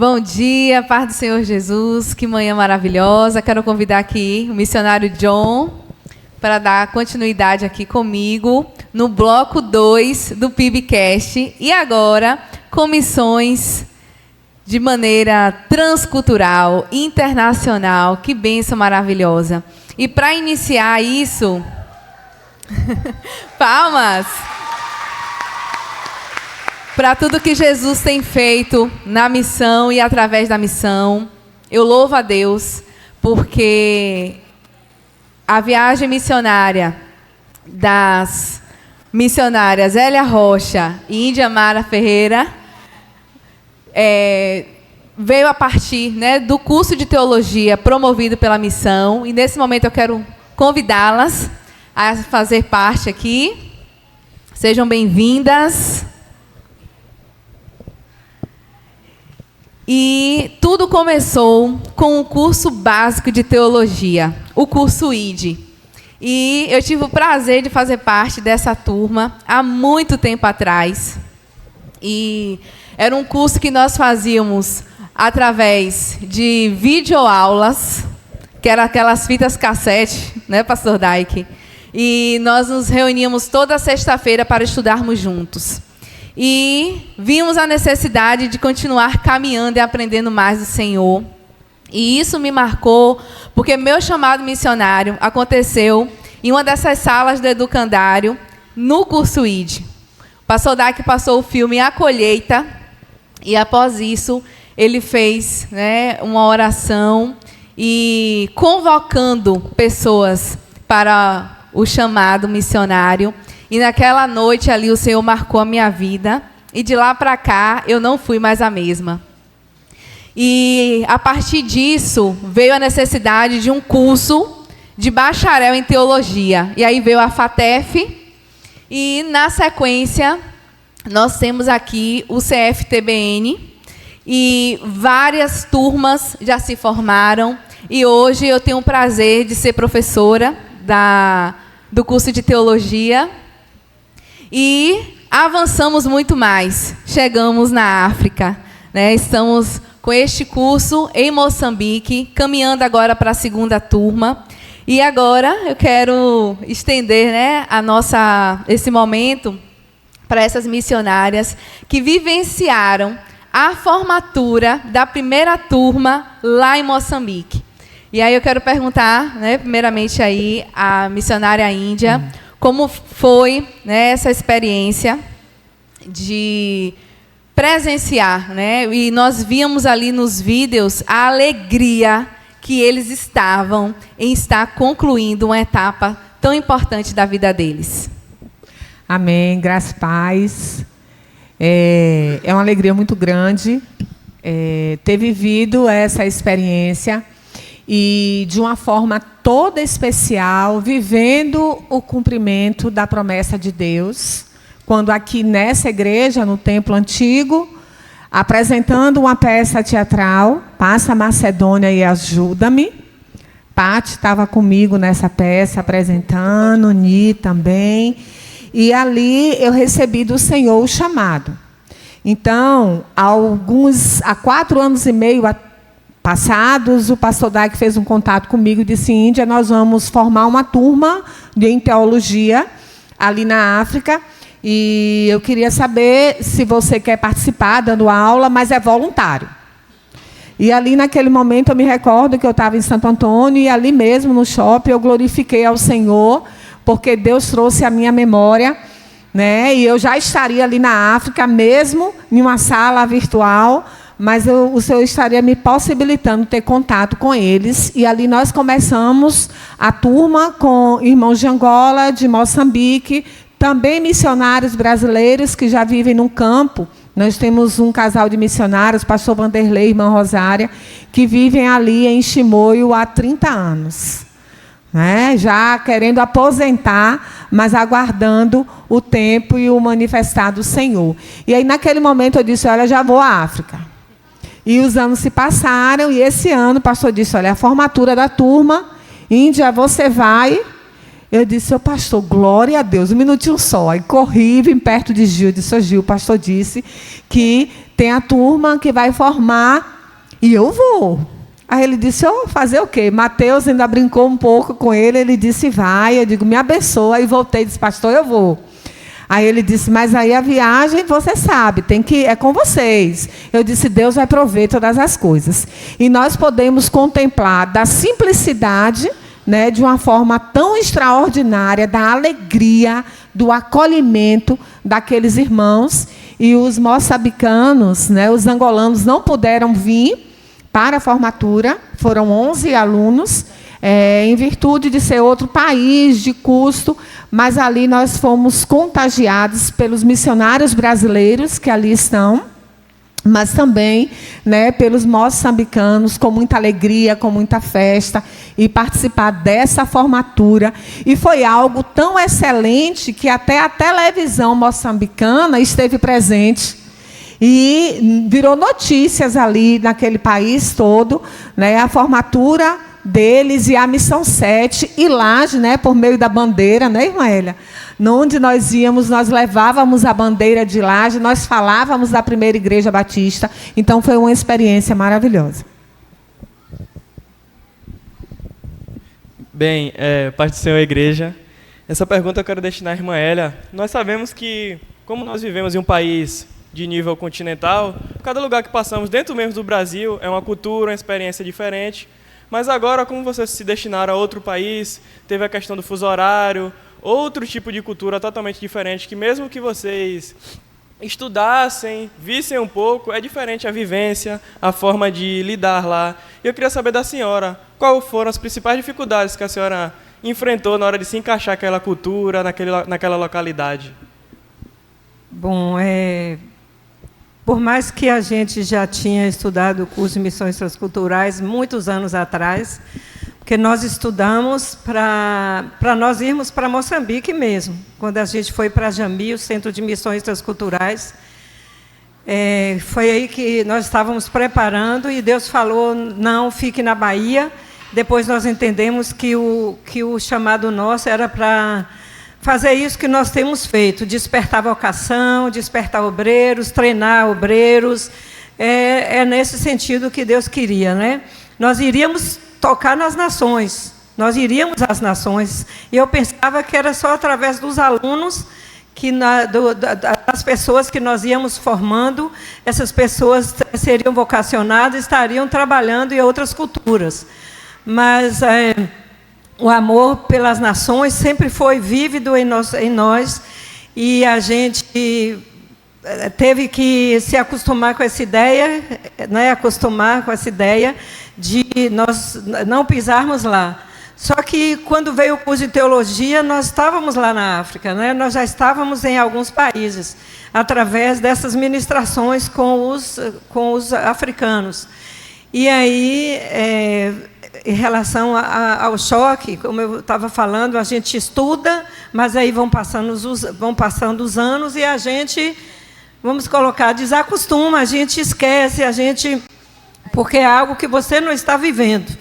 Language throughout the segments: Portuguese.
Bom dia, paz do Senhor Jesus, que manhã maravilhosa. Quero convidar aqui o missionário John para dar continuidade aqui comigo no bloco 2 do PIBcast. E agora, com missões de maneira transcultural, internacional. Que bênção maravilhosa. E para iniciar isso... Palmas! Para tudo que Jesus tem feito na missão e através da missão. Eu louvo a Deus, porque a viagem missionária das missionárias Elia Rocha e Índia Mara Ferreira veio a partir, do curso de teologia promovido pela missão. E nesse momento eu quero convidá-las a fazer parte aqui. Sejam bem-vindas. E tudo começou com o curso básico de teologia, o curso ID. E eu tive o prazer de fazer parte dessa turma há muito tempo atrás. E era um curso que nós fazíamos através de videoaulas, que eram aquelas fitas cassete, Pastor Daik? E nós nos reuníamos toda sexta-feira para estudarmos juntos. E vimos a necessidade de continuar caminhando e aprendendo mais do Senhor. E isso me marcou, porque meu chamado missionário aconteceu em uma dessas salas do educandário, no curso ID. O pastor Daik passou o filme A Colheita, e após isso, ele fez uma oração e convocando pessoas para o chamado missionário. E naquela noite ali o Senhor marcou a minha vida. E de lá para cá eu não fui mais a mesma. E a partir disso veio a necessidade de um curso de bacharel em teologia. E aí veio a FATEF. E na sequência nós temos aqui o CFTBN. E várias turmas já se formaram. E hoje eu tenho o prazer de ser professora do curso de teologia. E avançamos muito mais. Chegamos na África. Estamos com este curso em Moçambique, caminhando agora para a segunda turma. E agora eu quero estender esse momento para essas missionárias que vivenciaram a formatura da primeira turma lá em Moçambique. E aí eu quero perguntar, primeiramente aí a missionária Índia, como foi essa experiência de presenciar, E nós víamos ali nos vídeos a alegria que eles estavam em estar concluindo uma etapa tão importante da vida deles. Amém, graças e paz. É uma alegria muito grande ter vivido essa experiência e de uma forma toda especial, vivendo o cumprimento da promessa de Deus, quando aqui nessa igreja, no templo antigo, apresentando uma peça teatral, Passa a Macedônia e Ajuda-me. Pati estava comigo nessa peça, apresentando, Ni também. E ali eu recebi do Senhor o chamado. Então, há 4 anos e meio passados, o pastor Daik fez um contato comigo e disse: Índia, nós vamos formar uma turma em teologia ali na África. E eu queria saber se você quer participar, dando aula, mas é voluntário. E ali, naquele momento, eu me recordo que eu estava em Santo Antônio, e ali mesmo, no shopping, eu glorifiquei ao Senhor, porque Deus trouxe a minha memória, e eu já estaria ali na África, mesmo em uma sala virtual, mas o Senhor estaria me possibilitando ter contato com eles. E ali nós começamos a turma com irmãos de Angola, de Moçambique, também missionários brasileiros que já vivem no campo. Nós temos um casal de missionários, pastor Vanderlei e irmã Rosária, que vivem ali em Chimoio há 30 anos. Já querendo aposentar, mas aguardando o tempo e o manifestar do Senhor. E aí, naquele momento, eu disse: olha, já vou à África. E os anos se passaram, e esse ano o pastor disse: olha, a formatura da turma, Índia, você vai. Eu disse, ô pastor, glória a Deus, um minutinho só. Aí corri, vim perto de Gil, disse, ô Gil, o pastor disse que tem a turma que vai formar e eu vou. Aí ele disse, fazer o quê? Mateus ainda brincou um pouco com ele, ele disse, vai. Eu digo, me abençoa. Aí voltei e disse, pastor, eu vou. Aí ele disse, mas aí a viagem, você sabe, é com vocês. Eu disse, Deus vai prover todas as coisas. E nós podemos contemplar da simplicidade, né, de uma forma tão extraordinária, da alegria, do acolhimento daqueles irmãos. E os moçambicanos, né, os angolanos não puderam vir para a formatura, foram 11 alunos, em virtude de ser outro país, de custo, mas ali nós fomos contagiados pelos missionários brasileiros que ali estão, mas também, né, pelos moçambicanos, com muita alegria, com muita festa, e participar dessa formatura. E foi algo tão excelente que até a televisão moçambicana esteve presente. E virou notícias ali naquele país todo, né, a formatura deles e a Missão 7, e Laje, né, por meio da bandeira, né, irmã Hélia? Onde nós íamos, nós levávamos a bandeira de Laje, nós falávamos da primeira igreja batista. Então, foi uma experiência maravilhosa. Bem, Paz do Senhor, igreja. Essa pergunta eu quero destinar à irmã Hélia. Nós sabemos que, como nós vivemos em um país de nível continental, cada lugar que passamos dentro mesmo do Brasil é uma cultura, uma experiência diferente. Mas agora, como vocês se destinaram a outro país, teve a questão do fuso horário, outro tipo de cultura totalmente diferente, que mesmo que vocês estudassem, vissem um pouco, é diferente a vivência, a forma de lidar lá. E eu queria saber da senhora, quais foram as principais dificuldades que a senhora enfrentou na hora de se encaixar naquela cultura, naquela localidade? Bom, por mais que a gente já tinha estudado o curso de Missões Transculturais muitos anos atrás, porque nós estudamos para nós irmos para Moçambique mesmo. Quando a gente foi para Jami, o Centro de Missões Transculturais, foi aí que nós estávamos preparando e Deus falou, não, fique na Bahia. Depois nós entendemos que o chamado nosso era para fazer isso que nós temos feito, despertar vocação, despertar obreiros, treinar obreiros. É nesse sentido que Deus queria, né? Nós iríamos tocar nas nações, nós iríamos às nações. E eu pensava que era só através dos alunos, das pessoas que nós íamos formando, essas pessoas seriam vocacionadas, estariam trabalhando em outras culturas. Mas o amor pelas nações sempre foi vívido em nós, e a gente teve que se acostumar com essa ideia, né, de nós não pisarmos lá. Só que, quando veio o curso de teologia, nós estávamos lá na África, né? Nós já estávamos em alguns países, através dessas ministrações com os africanos. E aí, em relação ao choque, como eu estava falando, a gente estuda, mas aí vão passando os anos e a gente, vamos colocar, desacostuma, a gente esquece, porque é algo que você não está vivendo.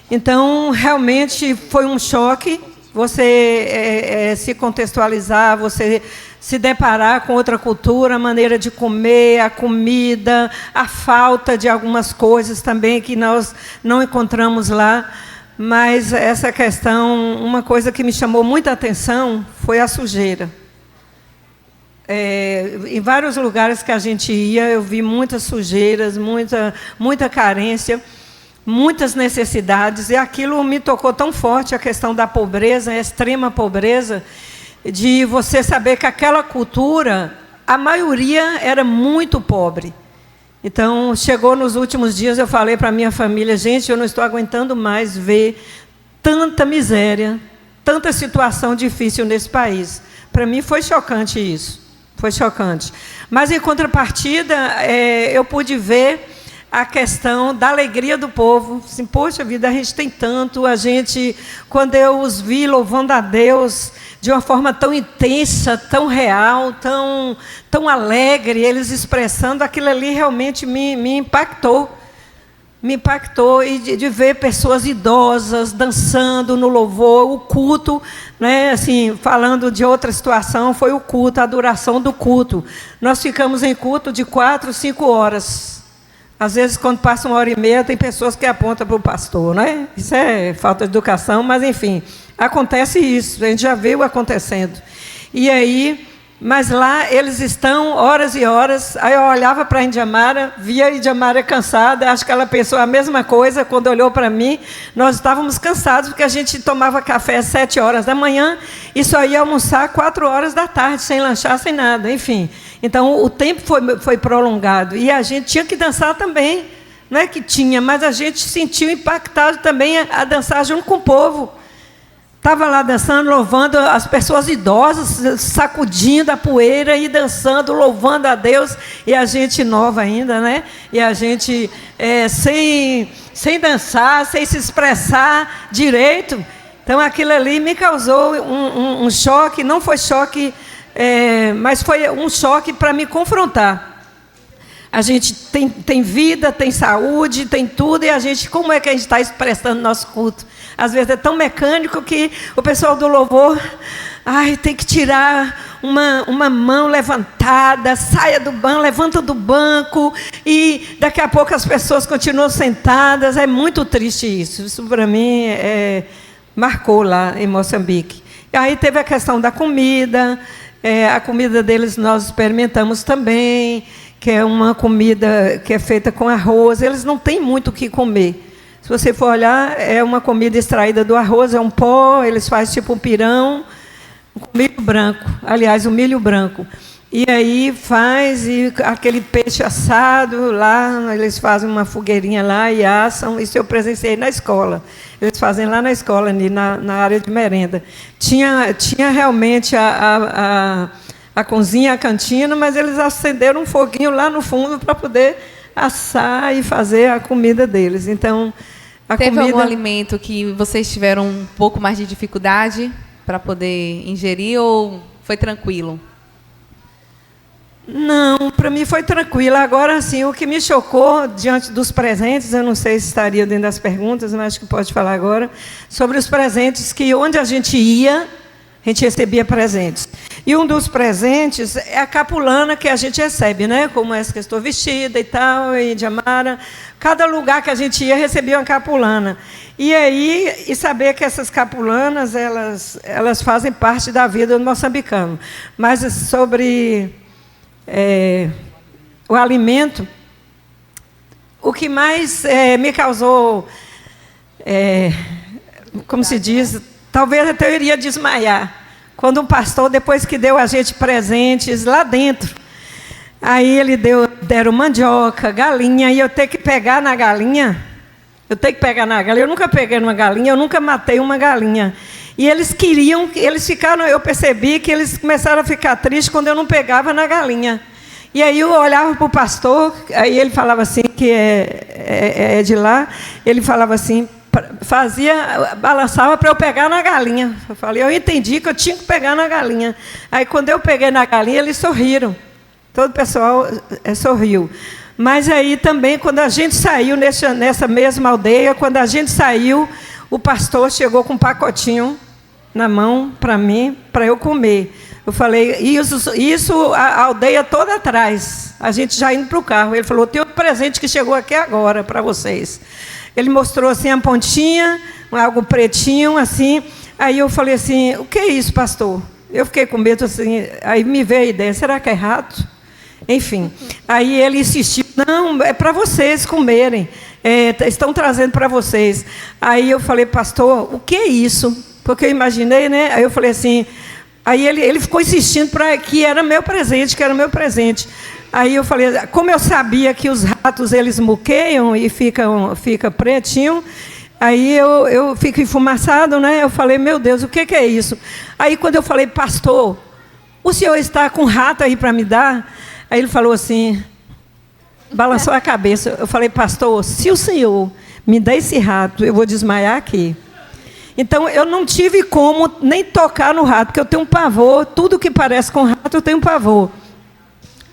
Então, realmente foi um choque você se contextualizar, você se deparar com outra cultura, a maneira de comer, a comida, a falta de algumas coisas também que nós não encontramos lá. Mas essa questão, uma coisa que me chamou muita atenção foi a sujeira. Em vários lugares que a gente ia, eu vi muitas sujeiras, muita carência, muitas necessidades, e aquilo me tocou tão forte, a questão da pobreza, a extrema pobreza, de você saber que aquela cultura, a maioria era muito pobre. Então, chegou nos últimos dias, eu falei para a minha família, gente, eu não estou aguentando mais ver tanta miséria, tanta situação difícil nesse país. Para mim foi chocante isso, foi chocante. Mas, em contrapartida, eu pude ver a questão da alegria do povo. Assim, poxa vida, a gente tem tanto, quando eu os vi louvando a Deus de uma forma tão intensa, tão real, tão alegre, eles expressando, aquilo ali realmente me impactou. me impactou e de ver pessoas idosas dançando no louvor, o culto, né, assim, falando de outra situação, foi o culto, a duração do culto. Nós ficamos em culto de 4, 5 horas. Às vezes, quando passa 1h30, tem pessoas que apontam para o pastor, né? Isso é falta de educação, mas, enfim, acontece isso, a gente já viu acontecendo. E aí, mas lá eles estão horas e horas. Aí eu olhava para a Indiamara, via a Indiamara cansada, acho que ela pensou a mesma coisa quando olhou para mim. Nós estávamos cansados, porque a gente tomava café às 7 horas da manhã e só ia almoçar 4 horas da tarde, sem lanchar, sem nada, enfim. Então, o tempo foi prolongado. E a gente tinha que dançar também. Não é que tinha, mas a gente se sentiu impactado também a dançar junto com o povo. Estava lá dançando, louvando as pessoas idosas, sacudindo a poeira e dançando, louvando a Deus. E a gente nova ainda, né? E a gente sem dançar, sem se expressar direito. Então, aquilo ali me causou um choque. Não foi choque, mas foi um choque para me confrontar. A gente tem vida, tem saúde, tem tudo, e a gente, como é que a gente está expressando nosso culto? Às vezes é tão mecânico que o pessoal do louvor, tem que tirar uma mão levantada, saia do banco, levanta do banco, e daqui a pouco as pessoas continuam sentadas. É muito triste isso. Isso para mim marcou lá em Moçambique. E aí teve a questão da comida, a comida deles nós experimentamos também, que é uma comida que é feita com arroz. Eles não têm muito o que comer. Se você for olhar, é uma comida extraída do arroz, é um pó, eles fazem tipo um pirão, com milho branco. Aliás, o milho branco. E aí aquele peixe assado, lá eles fazem uma fogueirinha lá e assam. Isso eu presenciei na escola. Eles fazem lá na escola, ali na área de merenda. Tinha realmente a cozinha, a cantina, mas eles acenderam um foguinho lá no fundo para poder assar e fazer a comida deles. Então, Teve algum alimento que vocês tiveram um pouco mais de dificuldade para poder ingerir ou foi tranquilo? Não, para mim foi tranquilo. Agora, assim, o que me chocou diante dos presentes, eu não sei se estaria dentro das perguntas, mas acho que pode falar agora, sobre os presentes, que onde a gente ia, a gente recebia presentes. E um dos presentes é a capulana que a gente recebe, né? Como essa que eu estou vestida e tal, e de Amara. Cada lugar que a gente ia, recebia uma capulana. E aí, saber que essas capulanas, elas fazem parte da vida do moçambicano. Mas sobre o alimento, o que mais me causou, como se diz, talvez até eu iria desmaiar. Quando um pastor, depois que deu a gente presentes lá dentro, aí ele deram mandioca, galinha, e eu tenho que pegar na galinha. Eu nunca peguei numa galinha, eu nunca matei uma galinha. E eles ficaram, eu percebi que eles começaram a ficar tristes quando eu não pegava na galinha. E aí eu olhava para o pastor, aí ele falava assim, que é de lá, ele falava assim, balançava para eu pegar na galinha. Eu entendi que eu tinha que pegar na galinha. Aí, quando eu peguei na galinha, eles sorriram. Todo o pessoal sorriu. Mas aí também, quando a gente saiu nessa mesma aldeia, quando a gente saiu, o pastor chegou com um pacotinho na mão para mim, para eu comer. Eu falei, isso a aldeia toda atrás, a gente já indo para o carro. Ele falou, tem um presente que chegou aqui agora para vocês. Ele mostrou assim a pontinha, algo pretinho, assim. Aí eu falei assim, o que é isso, pastor? Eu fiquei com medo, assim. Aí me veio a ideia, será que é rato? Enfim. Aí ele insistiu, não, é para vocês comerem. Estão trazendo para vocês. Aí eu falei, pastor, o que é isso? Porque eu imaginei, né? Aí eu falei assim, aí ele ficou insistindo para que era meu presente, Aí eu falei, como eu sabia que os ratos, eles muqueiam e fica pretinho, aí eu fico enfumaçado, né? Eu falei, meu Deus, o que é isso? Aí quando eu falei, pastor, o senhor está com rato aí para me dar? Aí ele falou assim, balançou a cabeça. Eu falei, pastor, se o senhor me der esse rato, eu vou desmaiar aqui. Então, eu não tive como nem tocar no rato, porque eu tenho um pavor, tudo que parece com rato, eu tenho um pavor.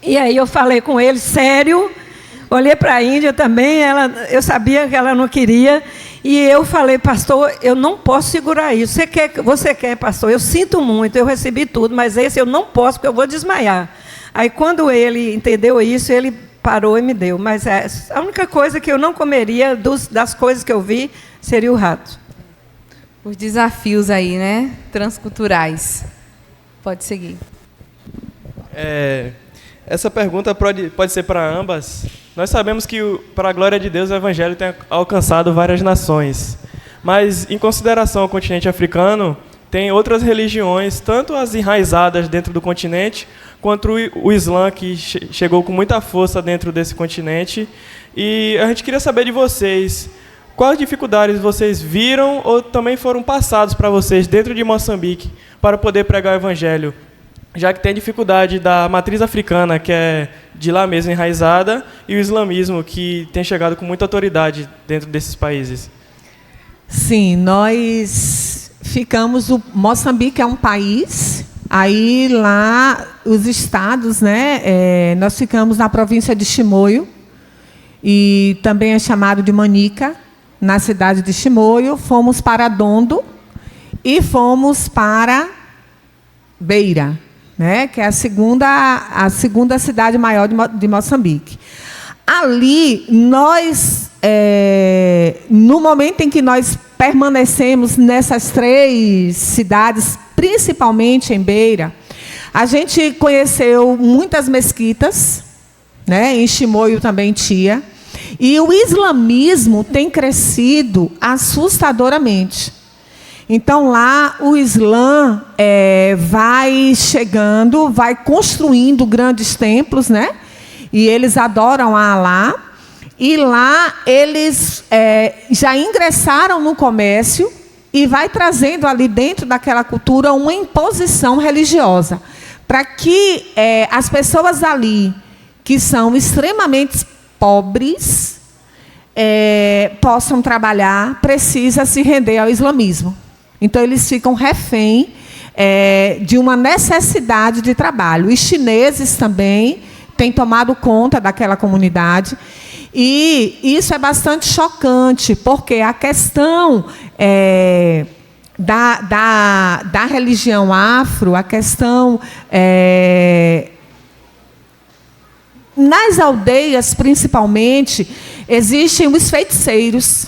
E aí eu falei com ele, sério, Olhei para a Índia também, eu sabia que ela não queria, e eu falei, pastor, eu não posso segurar isso. Você quer, pastor? Eu sinto muito, eu recebi tudo, mas esse eu não posso, porque eu vou desmaiar. Aí, quando ele entendeu isso, ele parou e me deu. Mas a única coisa que eu não comeria das coisas que eu vi seria o rato. Os desafios aí, né? Transculturais. Pode seguir. Essa pergunta pode ser para ambas. Nós sabemos que, para a glória de Deus, o Evangelho tem alcançado várias nações. Mas, em consideração ao continente africano, tem outras religiões, tanto as enraizadas dentro do continente, quanto o Islã, que chegou com muita força dentro desse continente. E a gente queria saber de vocês, quais dificuldades vocês viram ou também foram passados para vocês dentro de Moçambique para poder pregar o Evangelho, já que tem dificuldade da matriz africana, que é de lá mesmo enraizada, e o islamismo, que tem chegado com muita autoridade dentro desses países. Sim, nós ficamos... Moçambique é um país, aí lá os estados, né? Nós ficamos na província de Chimoio, e também é chamado de Manica, na cidade de Chimoio. Fomos para Dondo e fomos para Beira, né, que é a segunda cidade maior de Moçambique. Ali, nós, no momento em que nós permanecemos nessas 3 cidades, principalmente em Beira, a gente conheceu muitas mesquitas, né, em Chimoio também tinha, e o islamismo tem crescido assustadoramente. Então, lá, o Islã vai chegando, vai construindo grandes templos, né? E eles adoram a Alá. E lá, eles já ingressaram no comércio e vai trazendo ali dentro daquela cultura uma imposição religiosa, para que as pessoas ali, que são extremamente pobres, possam trabalhar, precisa se render ao islamismo. Então, eles ficam refém de uma necessidade de trabalho. Os chineses também têm tomado conta daquela comunidade. E isso é bastante chocante, porque a questão da religião afro, a questão... nas aldeias, principalmente, existem os feiticeiros.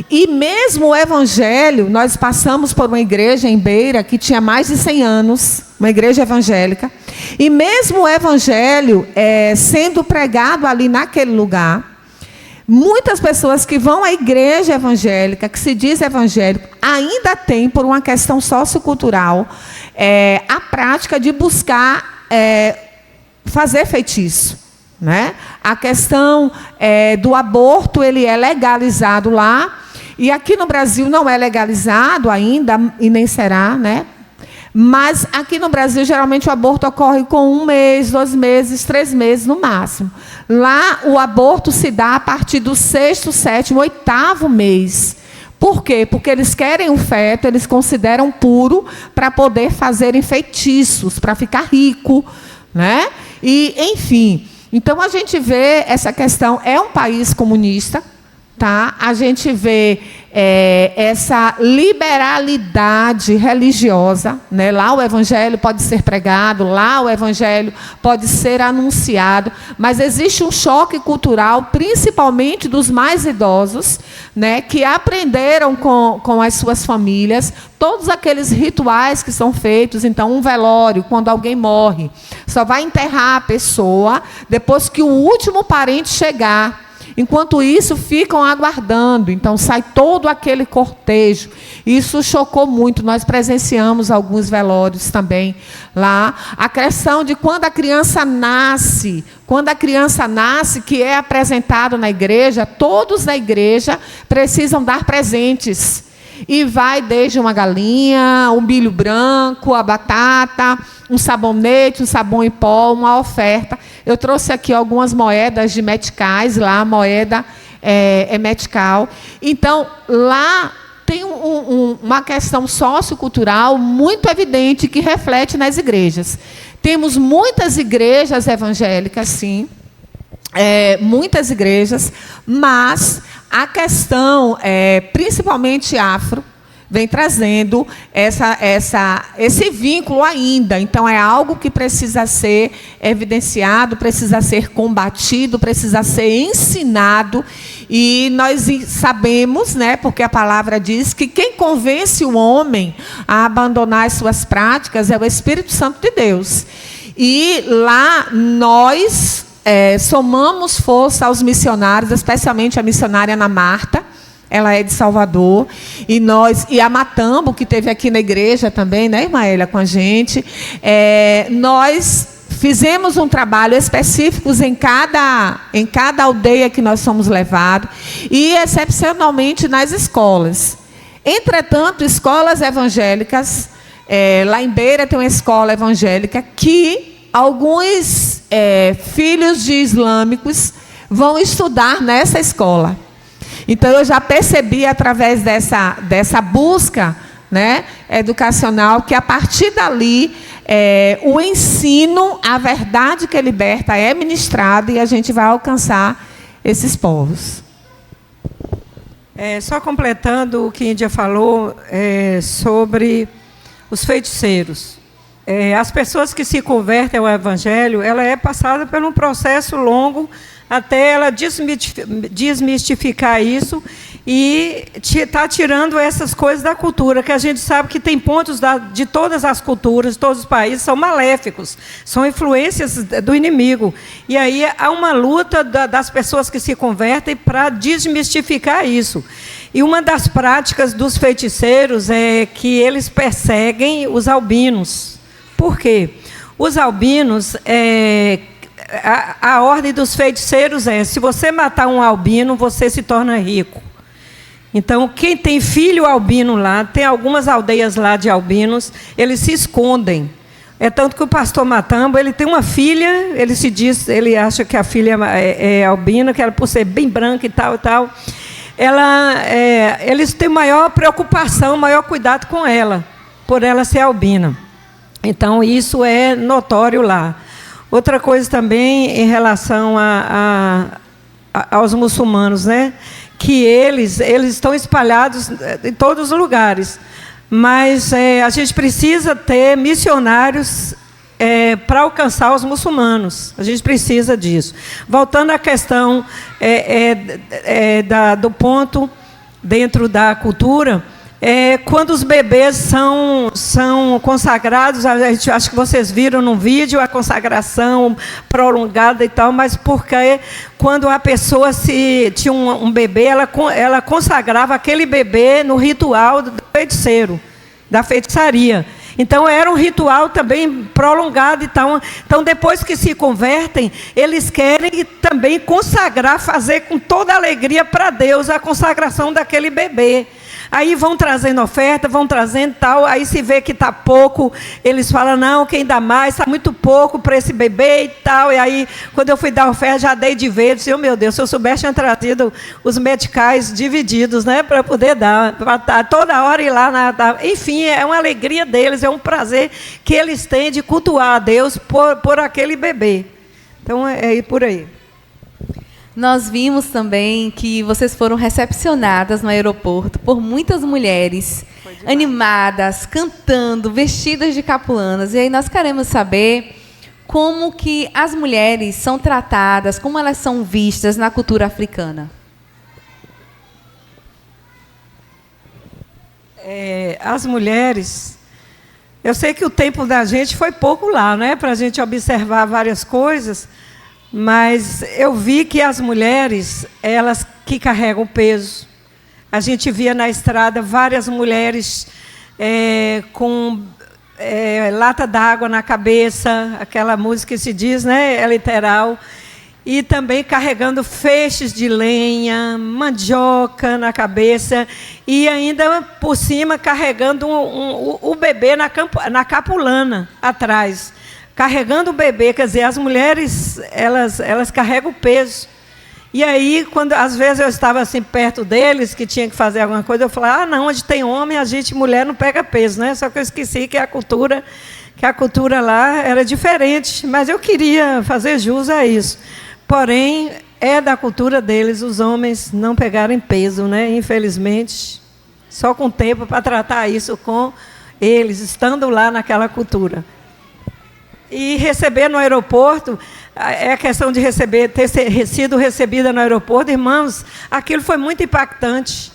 E mesmo o Evangelho, nós passamos por uma igreja em Beira que tinha mais de 100 anos, uma igreja evangélica, e mesmo o Evangelho sendo pregado ali naquele lugar, muitas pessoas que vão à igreja evangélica, que se diz evangélico, ainda tem, por uma questão sociocultural, a prática de buscar fazer feitiço, né? A questão do aborto, ele é legalizado lá, e aqui no Brasil não é legalizado ainda, e nem será, né? Mas aqui no Brasil, geralmente, o aborto ocorre com 1 mês, 2 meses, 3 meses no máximo. Lá, o aborto se dá a partir do 6º, 7º, 8º mês. Por quê? Porque eles querem o feto, eles consideram puro para poder fazerem feitiços, para ficar rico, né? E, enfim, então a gente vê essa questão, é um país comunista, tá? A gente vê essa liberalidade religiosa, né? Lá o Evangelho pode ser pregado, lá o Evangelho pode ser anunciado, mas existe um choque cultural, principalmente dos mais idosos, né? Que aprenderam com as suas famílias todos aqueles rituais que são feitos. Então, um velório, quando alguém morre, só vai enterrar a pessoa depois que o último parente chegar. Enquanto isso, ficam aguardando. Então, sai todo aquele cortejo. Isso chocou muito. Nós presenciamos alguns velórios também lá. A questão de quando a criança nasce, que é apresentado na igreja, todos na igreja precisam dar presentes. E vai desde uma galinha, um milho branco, a batata, um sabonete, um sabão em pó, uma oferta. Eu trouxe aqui algumas moedas de meticais, lá a moeda é metical. Então, lá tem uma questão sociocultural muito evidente que reflete nas igrejas. Temos muitas igrejas evangélicas, sim, muitas igrejas, mas a questão, principalmente afro, vem trazendo esse vínculo ainda. Então, é algo que precisa ser evidenciado, precisa ser combatido, precisa ser ensinado. E nós sabemos, né, porque a palavra diz que quem convence o homem a abandonar as suas práticas é o Espírito Santo de Deus. E lá nós somamos força aos missionários, especialmente a missionária Ana Marta. Ela é de Salvador, e a Matambo, que esteve aqui na igreja também, né, irmã Elia, com a gente, nós fizemos um trabalho específico em cada aldeia que nós somos levados, e excepcionalmente nas escolas. Entretanto, escolas evangélicas, lá em Beira tem uma escola evangélica que alguns filhos de islâmicos vão estudar nessa escola. Então, eu já percebi, através dessa busca, né, educacional, que a partir dali, o ensino, a verdade que liberta é ministrada e a gente vai alcançar esses povos. Só completando o que a Índia falou sobre os feiticeiros. As pessoas que se convertem ao Evangelho, ela é passada por um processo longo até ela desmistificar isso e está tirando essas coisas da cultura, que a gente sabe que tem pontos de todas as culturas, de todos os países, são maléficos, são influências do inimigo. E aí há uma luta das pessoas que se convertem para desmistificar isso. E uma das práticas dos feiticeiros é que eles perseguem os albinos. Por quê? Os albinos... A ordem dos feiticeiros se você matar um albino, você se torna rico. Então, quem tem filho albino lá, tem algumas aldeias lá de albinos, eles se escondem. É tanto que o pastor Matambo, ele tem uma filha, ele acha que a filha é albina, que ela, por ser bem branca e tal, eles têm maior preocupação, maior cuidado com ela, por ela ser albina. Então, isso é notório lá. Outra coisa também em relação aos muçulmanos, né? Que eles estão espalhados em todos os lugares, mas a gente precisa ter missionários para alcançar os muçulmanos. A gente precisa disso. Voltando à questão do ponto dentro da cultura, quando os bebês são consagrados, acho que vocês viram no vídeo a consagração prolongada e tal, mas porque quando a pessoa tinha um bebê, ela consagrava aquele bebê no ritual do feiticeiro, da feitiçaria. Então, era um ritual também prolongado e tal. Então, depois que se convertem, eles querem também consagrar, fazer com toda alegria para Deus a consagração daquele bebê. Aí vão trazendo oferta, vão trazendo tal, aí se vê que está pouco, eles falam, não, quem dá mais, está muito pouco para esse bebê e tal. E aí, quando eu fui dar oferta, já dei de vez, disse, meu Deus, se eu soubesse, tinha trazido os medicais divididos, né, para poder dar, para estar toda hora ir lá. Enfim, é uma alegria deles, é um prazer que eles têm de cultuar a Deus por aquele bebê. Então, é por aí. Nós vimos também que vocês foram recepcionadas no aeroporto por muitas mulheres animadas, cantando, vestidas de capulanas. E aí nós queremos saber como que as mulheres são tratadas, como elas são vistas na cultura africana. As mulheres... Eu sei que o tempo da gente foi pouco lá, né, para a gente observar várias coisas... Mas eu vi que as mulheres, elas que carregam peso. A gente via na estrada várias mulheres com lata d'água na cabeça, aquela música que se diz, né, é literal. E também carregando feixes de lenha, mandioca na cabeça. E ainda, por cima, carregando o bebê na capulana, atrás. Carregando o bebê, quer dizer, as mulheres, elas carregam o peso. E aí, quando às vezes eu estava assim perto deles, que tinha que fazer alguma coisa, eu falava, não, onde tem homem, mulher não pega peso, né? Só que eu esqueci que a cultura lá era diferente, mas eu queria fazer jus a isso. Porém, é da cultura deles os homens não pegarem peso, né? Infelizmente, só com tempo para tratar isso com eles, estando lá naquela cultura. E receber no aeroporto, é a questão de ter sido recebida no aeroporto, irmãos, aquilo foi muito impactante.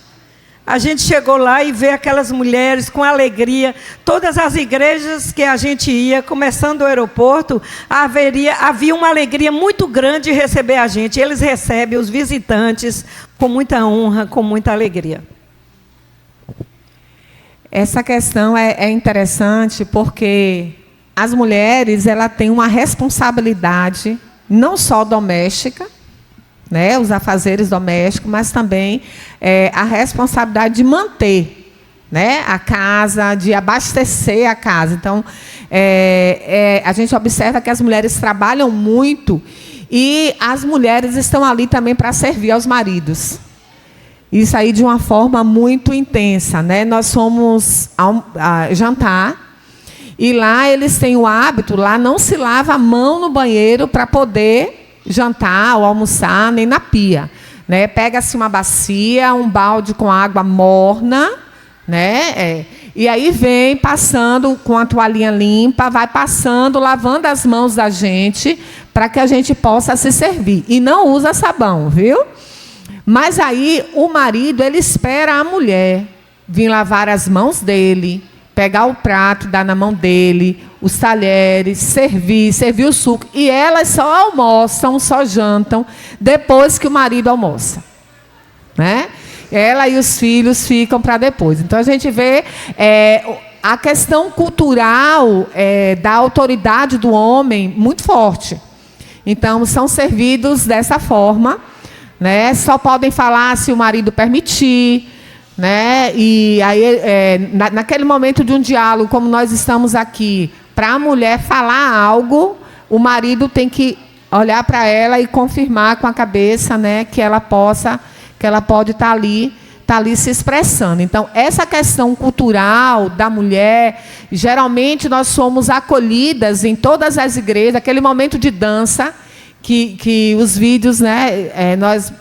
A gente chegou lá e vê aquelas mulheres com alegria. Todas as igrejas que a gente ia, começando o aeroporto, havia uma alegria muito grande de receber a gente. Eles recebem os visitantes com muita honra, com muita alegria. Essa questão é interessante porque as mulheres têm uma responsabilidade não só doméstica, né, os afazeres domésticos, mas também a responsabilidade de manter, né, a casa, de abastecer a casa. Então, a gente observa que as mulheres trabalham muito e as mulheres estão ali também para servir aos maridos. Isso aí de uma forma muito intensa, né? Nós fomos jantar e lá eles têm o hábito, lá não se lava a mão no banheiro para poder jantar ou almoçar, nem na pia, né? Pega-se uma bacia, um balde com água morna, né? E aí vem passando com a toalhinha limpa, vai passando, lavando as mãos da gente, para que a gente possa se servir. E não usa sabão, viu? Mas aí o marido, ele espera a mulher vir lavar as mãos dele, pegar o prato, dar na mão dele, os talheres, servir o suco. E elas só almoçam, só jantam, depois que o marido almoça, né? Ela e os filhos ficam para depois. Então, a gente vê a questão cultural da autoridade do homem muito forte. Então, são servidos dessa forma, né? Só podem falar se o marido permitir, né? E aí, naquele momento de um diálogo, como nós estamos aqui, para a mulher falar algo, o marido tem que olhar para ela e confirmar com a cabeça, né, que ela pode estar ali se expressando. Então, essa questão cultural da mulher, geralmente nós somos acolhidas em todas as igrejas, aquele momento de dança que os vídeos, né, nós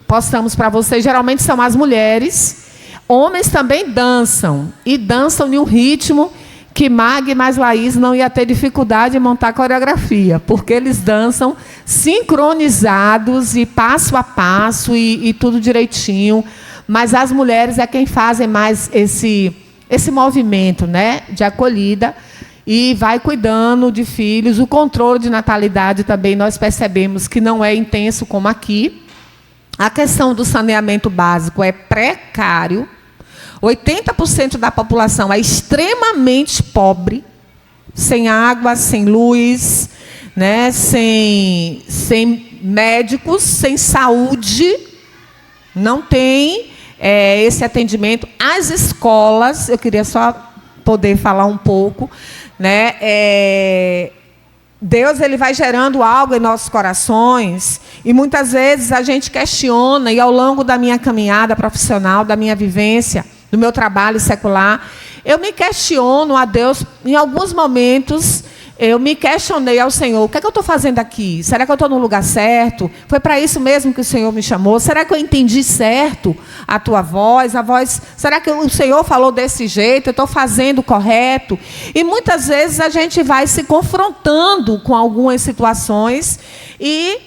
postamos para vocês, geralmente são as mulheres. Homens também dançam, e dançam em um ritmo que Mag mais Laís não ia ter dificuldade em montar coreografia, porque eles dançam sincronizados e passo a passo e tudo direitinho. Mas as mulheres é quem fazem mais esse movimento, né, de acolhida e vai cuidando de filhos. O controle de natalidade também nós percebemos que não é intenso como aqui. A questão do saneamento básico é precário. 80% da população é extremamente pobre, sem água, sem luz, né, sem médicos, sem saúde, não tem esse atendimento. As escolas, eu queria só poder falar um pouco, né, Deus, ele vai gerando algo em nossos corações e muitas vezes a gente questiona, e ao longo da minha caminhada profissional, da minha vivência, do meu trabalho secular, eu me questiono a Deus. Em alguns momentos, eu me questionei ao Senhor: o que é que eu estou fazendo aqui? Será que eu estou no lugar certo? Foi para isso mesmo que o Senhor me chamou? Será que eu entendi certo a tua voz? Será que o Senhor falou desse jeito? Eu estou fazendo correto? E muitas vezes a gente vai se confrontando com algumas situações e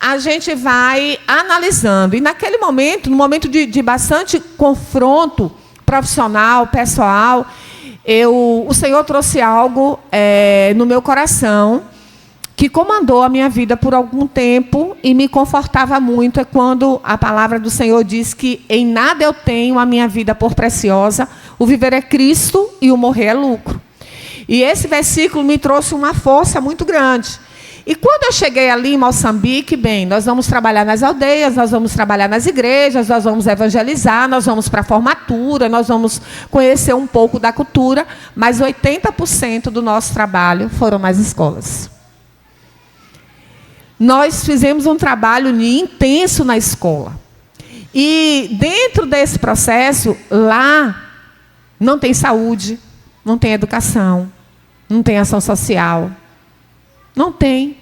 a gente vai analisando. E naquele momento, no momento de bastante confronto profissional, pessoal, o Senhor trouxe algo no meu coração que comandou a minha vida por algum tempo e me confortava muito. É quando a palavra do Senhor diz que em nada eu tenho a minha vida por preciosa, o viver é Cristo e o morrer é lucro. E esse versículo me trouxe uma força muito grande. E quando eu cheguei ali em Moçambique, bem, nós vamos trabalhar nas aldeias, nós vamos trabalhar nas igrejas, nós vamos evangelizar, nós vamos para a formatura, nós vamos conhecer um pouco da cultura, mas 80% do nosso trabalho foram nas escolas. Nós fizemos um trabalho intenso na escola. E dentro desse processo, lá não tem saúde, não tem educação, não tem ação social. Não tem.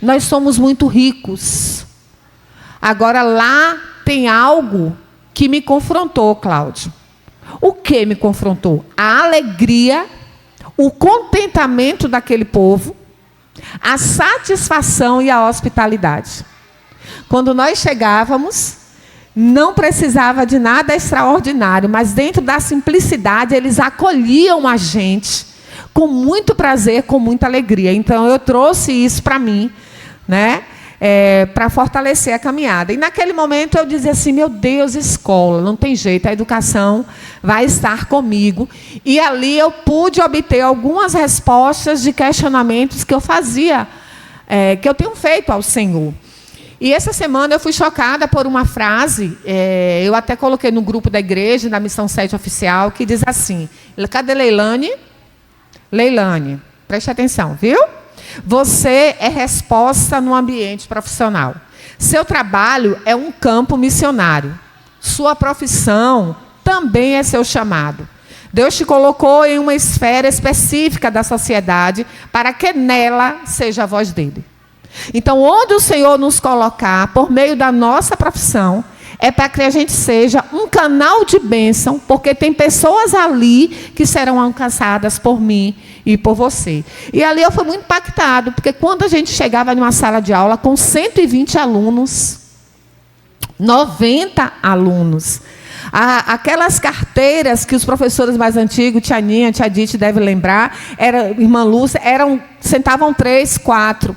nós somos muito ricos. Agora, lá tem algo que me confrontou, Cláudio. O que me confrontou? A alegria, o contentamento daquele povo, a satisfação e a hospitalidade. Quando nós chegávamos, não precisava de nada extraordinário, mas dentro da simplicidade, eles acolhiam a gente com muito prazer, com muita alegria. Então, eu trouxe isso para mim, né? Para fortalecer a caminhada. E naquele momento eu dizia assim, meu Deus, escola, não tem jeito, a educação vai estar comigo. E ali eu pude obter algumas respostas de questionamentos que eu fazia, que eu tenho feito ao Senhor. E essa semana eu fui chocada por uma frase, eu até coloquei no grupo da igreja, da Missão 7 Oficial, que diz assim, cadê Leilane? Leilane, preste atenção, viu? Você é resposta no ambiente profissional. Seu trabalho é um campo missionário. Sua profissão também é seu chamado. Deus te colocou em uma esfera específica da sociedade para que nela seja a voz dele. Então, onde o Senhor nos colocar, por meio da nossa profissão, é para que a gente seja um canal de bênção, porque tem pessoas ali que serão alcançadas por mim e por você. E ali eu fui muito impactado, porque quando a gente chegava numa sala de aula com 120 alunos, 90 alunos, aquelas carteiras que os professores mais antigos, tia Aninha, tia Dite, devem lembrar, irmã Lúcia, sentavam 3, 4.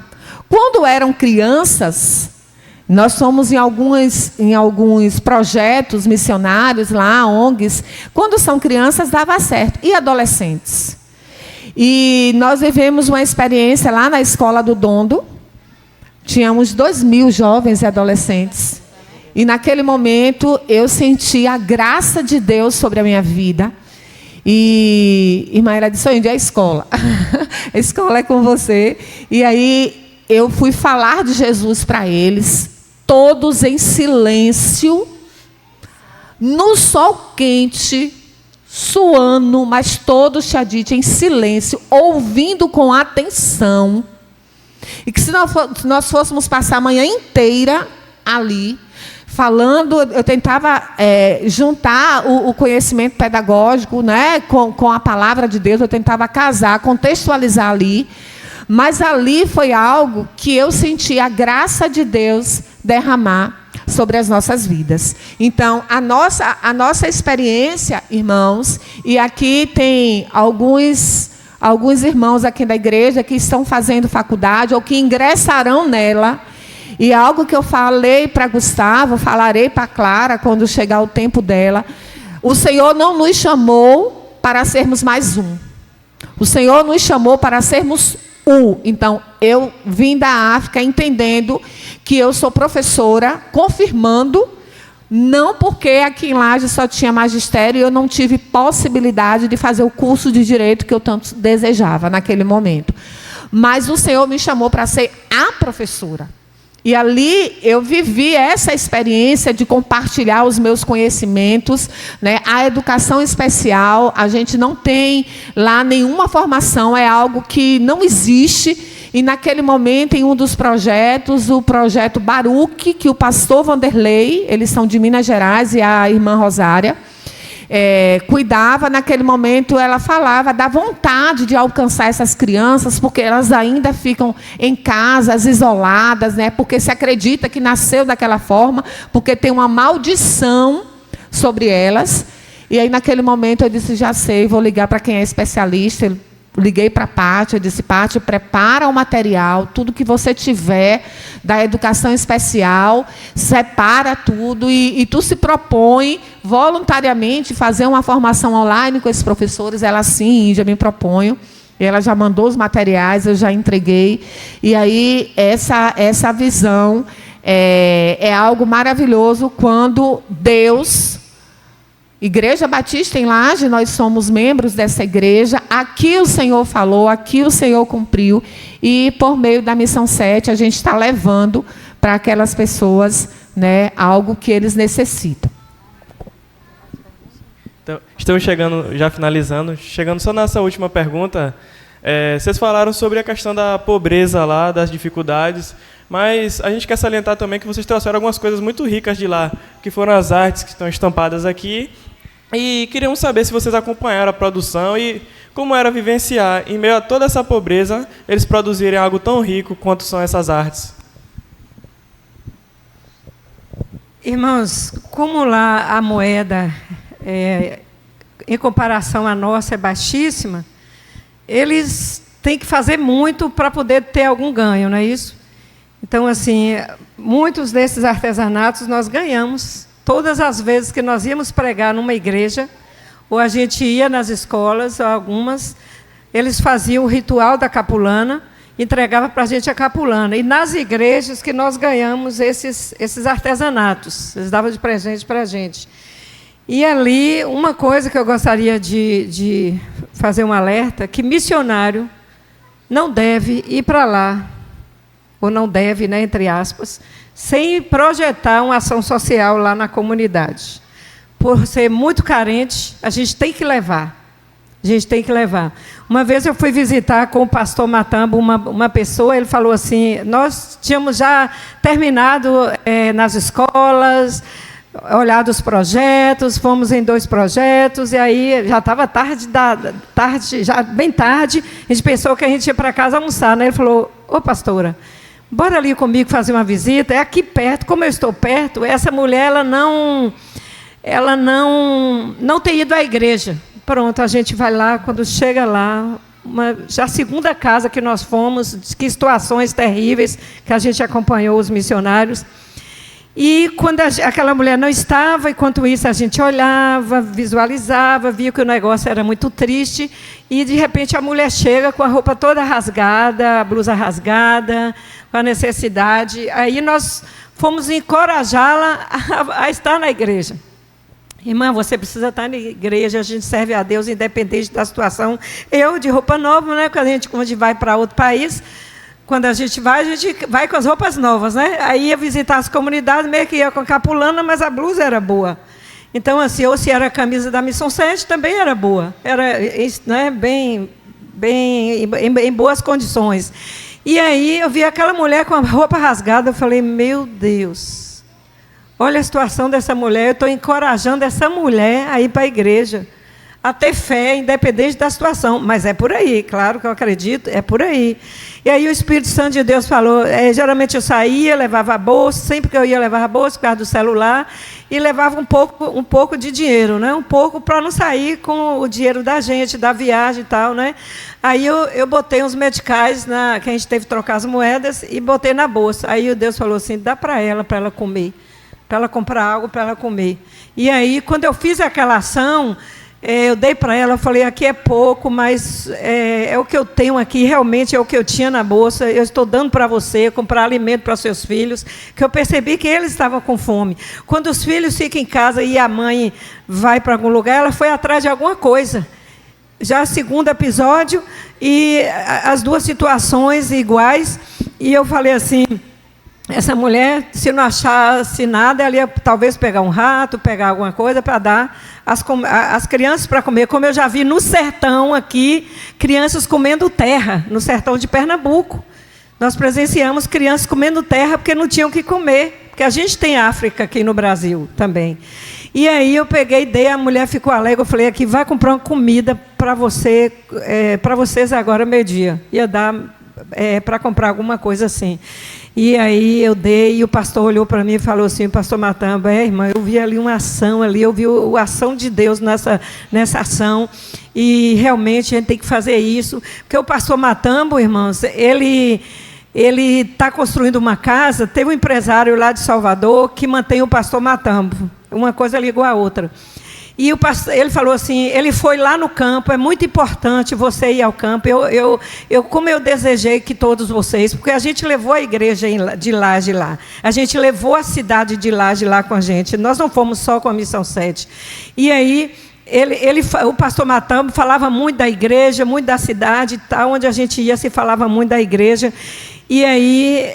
Quando eram crianças, nós somos em alguns projetos missionários lá, ONGs. Quando são crianças, dava certo. E adolescentes? E nós vivemos uma experiência lá na escola do Dondo. Tínhamos 2.000 jovens e adolescentes. E naquele momento eu senti a graça de Deus sobre a minha vida. E irmã, ela disse, onde é a escola? A escola é com você. E aí eu fui falar de Jesus para eles, todos em silêncio, no sol quente, suando, mas todos, tia Dite, em silêncio, ouvindo com atenção. E que se nós fôssemos passar a manhã inteira ali, falando, eu tentava juntar o conhecimento pedagógico, né, com a palavra de Deus, eu tentava casar, contextualizar ali. Mas ali foi algo que eu senti a graça de Deus derramar sobre as nossas vidas. Então, a nossa experiência, irmãos, e aqui tem alguns irmãos aqui da igreja que estão fazendo faculdade ou que ingressarão nela. E algo que eu falei para Gustavo, falarei para Clara quando chegar o tempo dela. O Senhor não nos chamou para sermos mais um. O Senhor nos chamou para sermos Então, eu vim da África entendendo que eu sou professora, confirmando, não porque aqui em Laje só tinha magistério e eu não tive possibilidade de fazer o curso de direito que eu tanto desejava naquele momento. Mas o Senhor me chamou para ser a professora. E ali eu vivi essa experiência de compartilhar os meus conhecimentos, né? A educação especial, a gente não tem lá nenhuma formação, é algo que não existe. E naquele momento, em um dos projetos, o projeto Baruch, que o pastor Vanderlei, eles são de Minas Gerais, e a irmã Rosária, cuidava, naquele momento ela falava da vontade de alcançar essas crianças, porque elas ainda ficam em casas isoladas, né? Porque se acredita que nasceu daquela forma, porque tem uma maldição sobre elas. E aí naquele momento eu disse, já sei, vou ligar para quem é especialista. Eu liguei para a Pátia, eu disse, Pátia, prepara o material, tudo que você tiver da educação especial, separa tudo e tu se propõe voluntariamente fazer uma formação online com esses professores. Ela, sim, já me proponho. Ela já mandou os materiais, eu já entreguei. E aí essa visão é algo maravilhoso quando Deus... Igreja Batista em Laje, nós somos membros dessa igreja. Aqui o Senhor falou, aqui o Senhor cumpriu. E por meio da Missão 7, a gente está levando para aquelas pessoas, né, algo que eles necessitam. Então, estamos chegando, já finalizando, chegando só nessa última pergunta. Vocês falaram sobre a questão da pobreza lá, das dificuldades, mas a gente quer salientar também que vocês trouxeram algumas coisas muito ricas de lá, que foram as artes que estão estampadas aqui. E queríamos saber se vocês acompanharam a produção e como era vivenciar, em meio a toda essa pobreza, eles produzirem algo tão rico quanto são essas artes. Irmãos, como lá a moeda, em comparação à nossa, é baixíssima, eles têm que fazer muito para poder ter algum ganho, não é isso? Então, assim, muitos desses artesanatos nós ganhamos. Todas as vezes que nós íamos pregar numa igreja, ou a gente ia nas escolas, algumas, eles faziam o ritual da capulana, entregava para a gente a capulana. E nas igrejas que nós ganhamos esses artesanatos, eles davam de presente para a gente. E ali, uma coisa que eu gostaria de fazer um alerta, que missionário não deve ir para lá, ou não deve, né, entre aspas, sem projetar uma ação social lá na comunidade. Por ser muito carente, a gente tem que levar. A gente tem que levar. Uma vez eu fui visitar com o pastor Matambo uma pessoa, ele falou assim, nós tínhamos já terminado nas escolas, olhado os projetos, fomos em 2 projetos, e aí já estava tarde, já bem tarde, a gente pensou que a gente ia para casa almoçar, né? Ele falou, ô pastora, bora ali comigo fazer uma visita, é aqui perto, como eu estou perto, essa mulher ela não tem ido à igreja. Pronto, a gente vai lá, quando chega lá, já a segunda casa que nós fomos, que situações terríveis que a gente acompanhou os missionários. E quando aquela mulher não estava, enquanto isso a gente olhava, visualizava, via que o negócio era muito triste, e de repente a mulher chega com a roupa toda rasgada, a blusa rasgada, com a necessidade. Aí nós fomos encorajá-la a estar na igreja. Irmã, você precisa estar na igreja, a gente serve a Deus independente da situação. Eu, de roupa nova, né, quando a gente vai para outro país, quando a gente vai com as roupas novas, né? Aí ia visitar as comunidades, meio que ia com a capulana, mas a blusa era boa. Então, assim, ou se era a camisa da Missão 7, também era boa. Era, né, em boas condições. E aí eu vi aquela mulher com a roupa rasgada, eu falei, meu Deus, olha a situação dessa mulher, eu estou encorajando essa mulher a ir para a igreja, a ter fé, independente da situação. Mas é por aí, claro que eu acredito, é por aí. E aí o Espírito Santo de Deus falou, geralmente eu saía, levava a bolsa, sempre que eu ia levava a bolsa por causa do celular, e levava um pouco de dinheiro, né? Um pouco para não sair com o dinheiro da gente, da viagem e tal, né? Aí eu botei uns medicais, que a gente teve que trocar as moedas, e botei na bolsa. Aí o Deus falou assim, dá para ela comer, para ela comprar algo para ela comer. E aí, quando eu fiz aquela ação, eu dei para ela, eu falei, aqui é pouco, mas é o que eu tenho aqui, realmente é o que eu tinha na bolsa, eu estou dando para você, comprar alimento para seus filhos, que eu percebi que eles estavam com fome. Quando os filhos ficam em casa e a mãe vai para algum lugar, ela foi atrás de alguma coisa. Já segundo episódio, e as 2 situações iguais, e eu falei assim, essa mulher, se não achasse nada, ela ia talvez pegar um rato, pegar alguma coisa para dar às crianças para comer. Como eu já vi no sertão aqui, crianças comendo terra, no sertão de Pernambuco. Nós presenciamos crianças comendo terra porque não tinham o que comer. Porque a gente tem África aqui no Brasil também. E aí eu peguei, dei, a mulher ficou alegre, eu falei, aqui, vai comprar uma comida para vocês agora, meio-dia. Ia dar para comprar alguma coisa assim. E aí eu dei, e o pastor olhou para mim e falou assim, o pastor Matamba, irmã, eu vi ali uma ação ali, eu vi a ação de Deus nessa ação, e realmente a gente tem que fazer isso, porque o pastor Matambo, irmãos, ele está construindo uma casa, teve um empresário lá de Salvador que mantém o pastor Matambo, uma coisa ligou a outra. E ele falou assim, ele foi lá no campo, é muito importante você ir ao campo, como eu desejei que todos vocês, porque a gente levou a igreja de Laje lá, a gente levou a cidade de Laje lá com a gente, nós não fomos só com a Missão 7. E aí, o pastor Matambo falava muito da igreja, muito da cidade, tal, onde a gente ia se falava muito da igreja. E aí,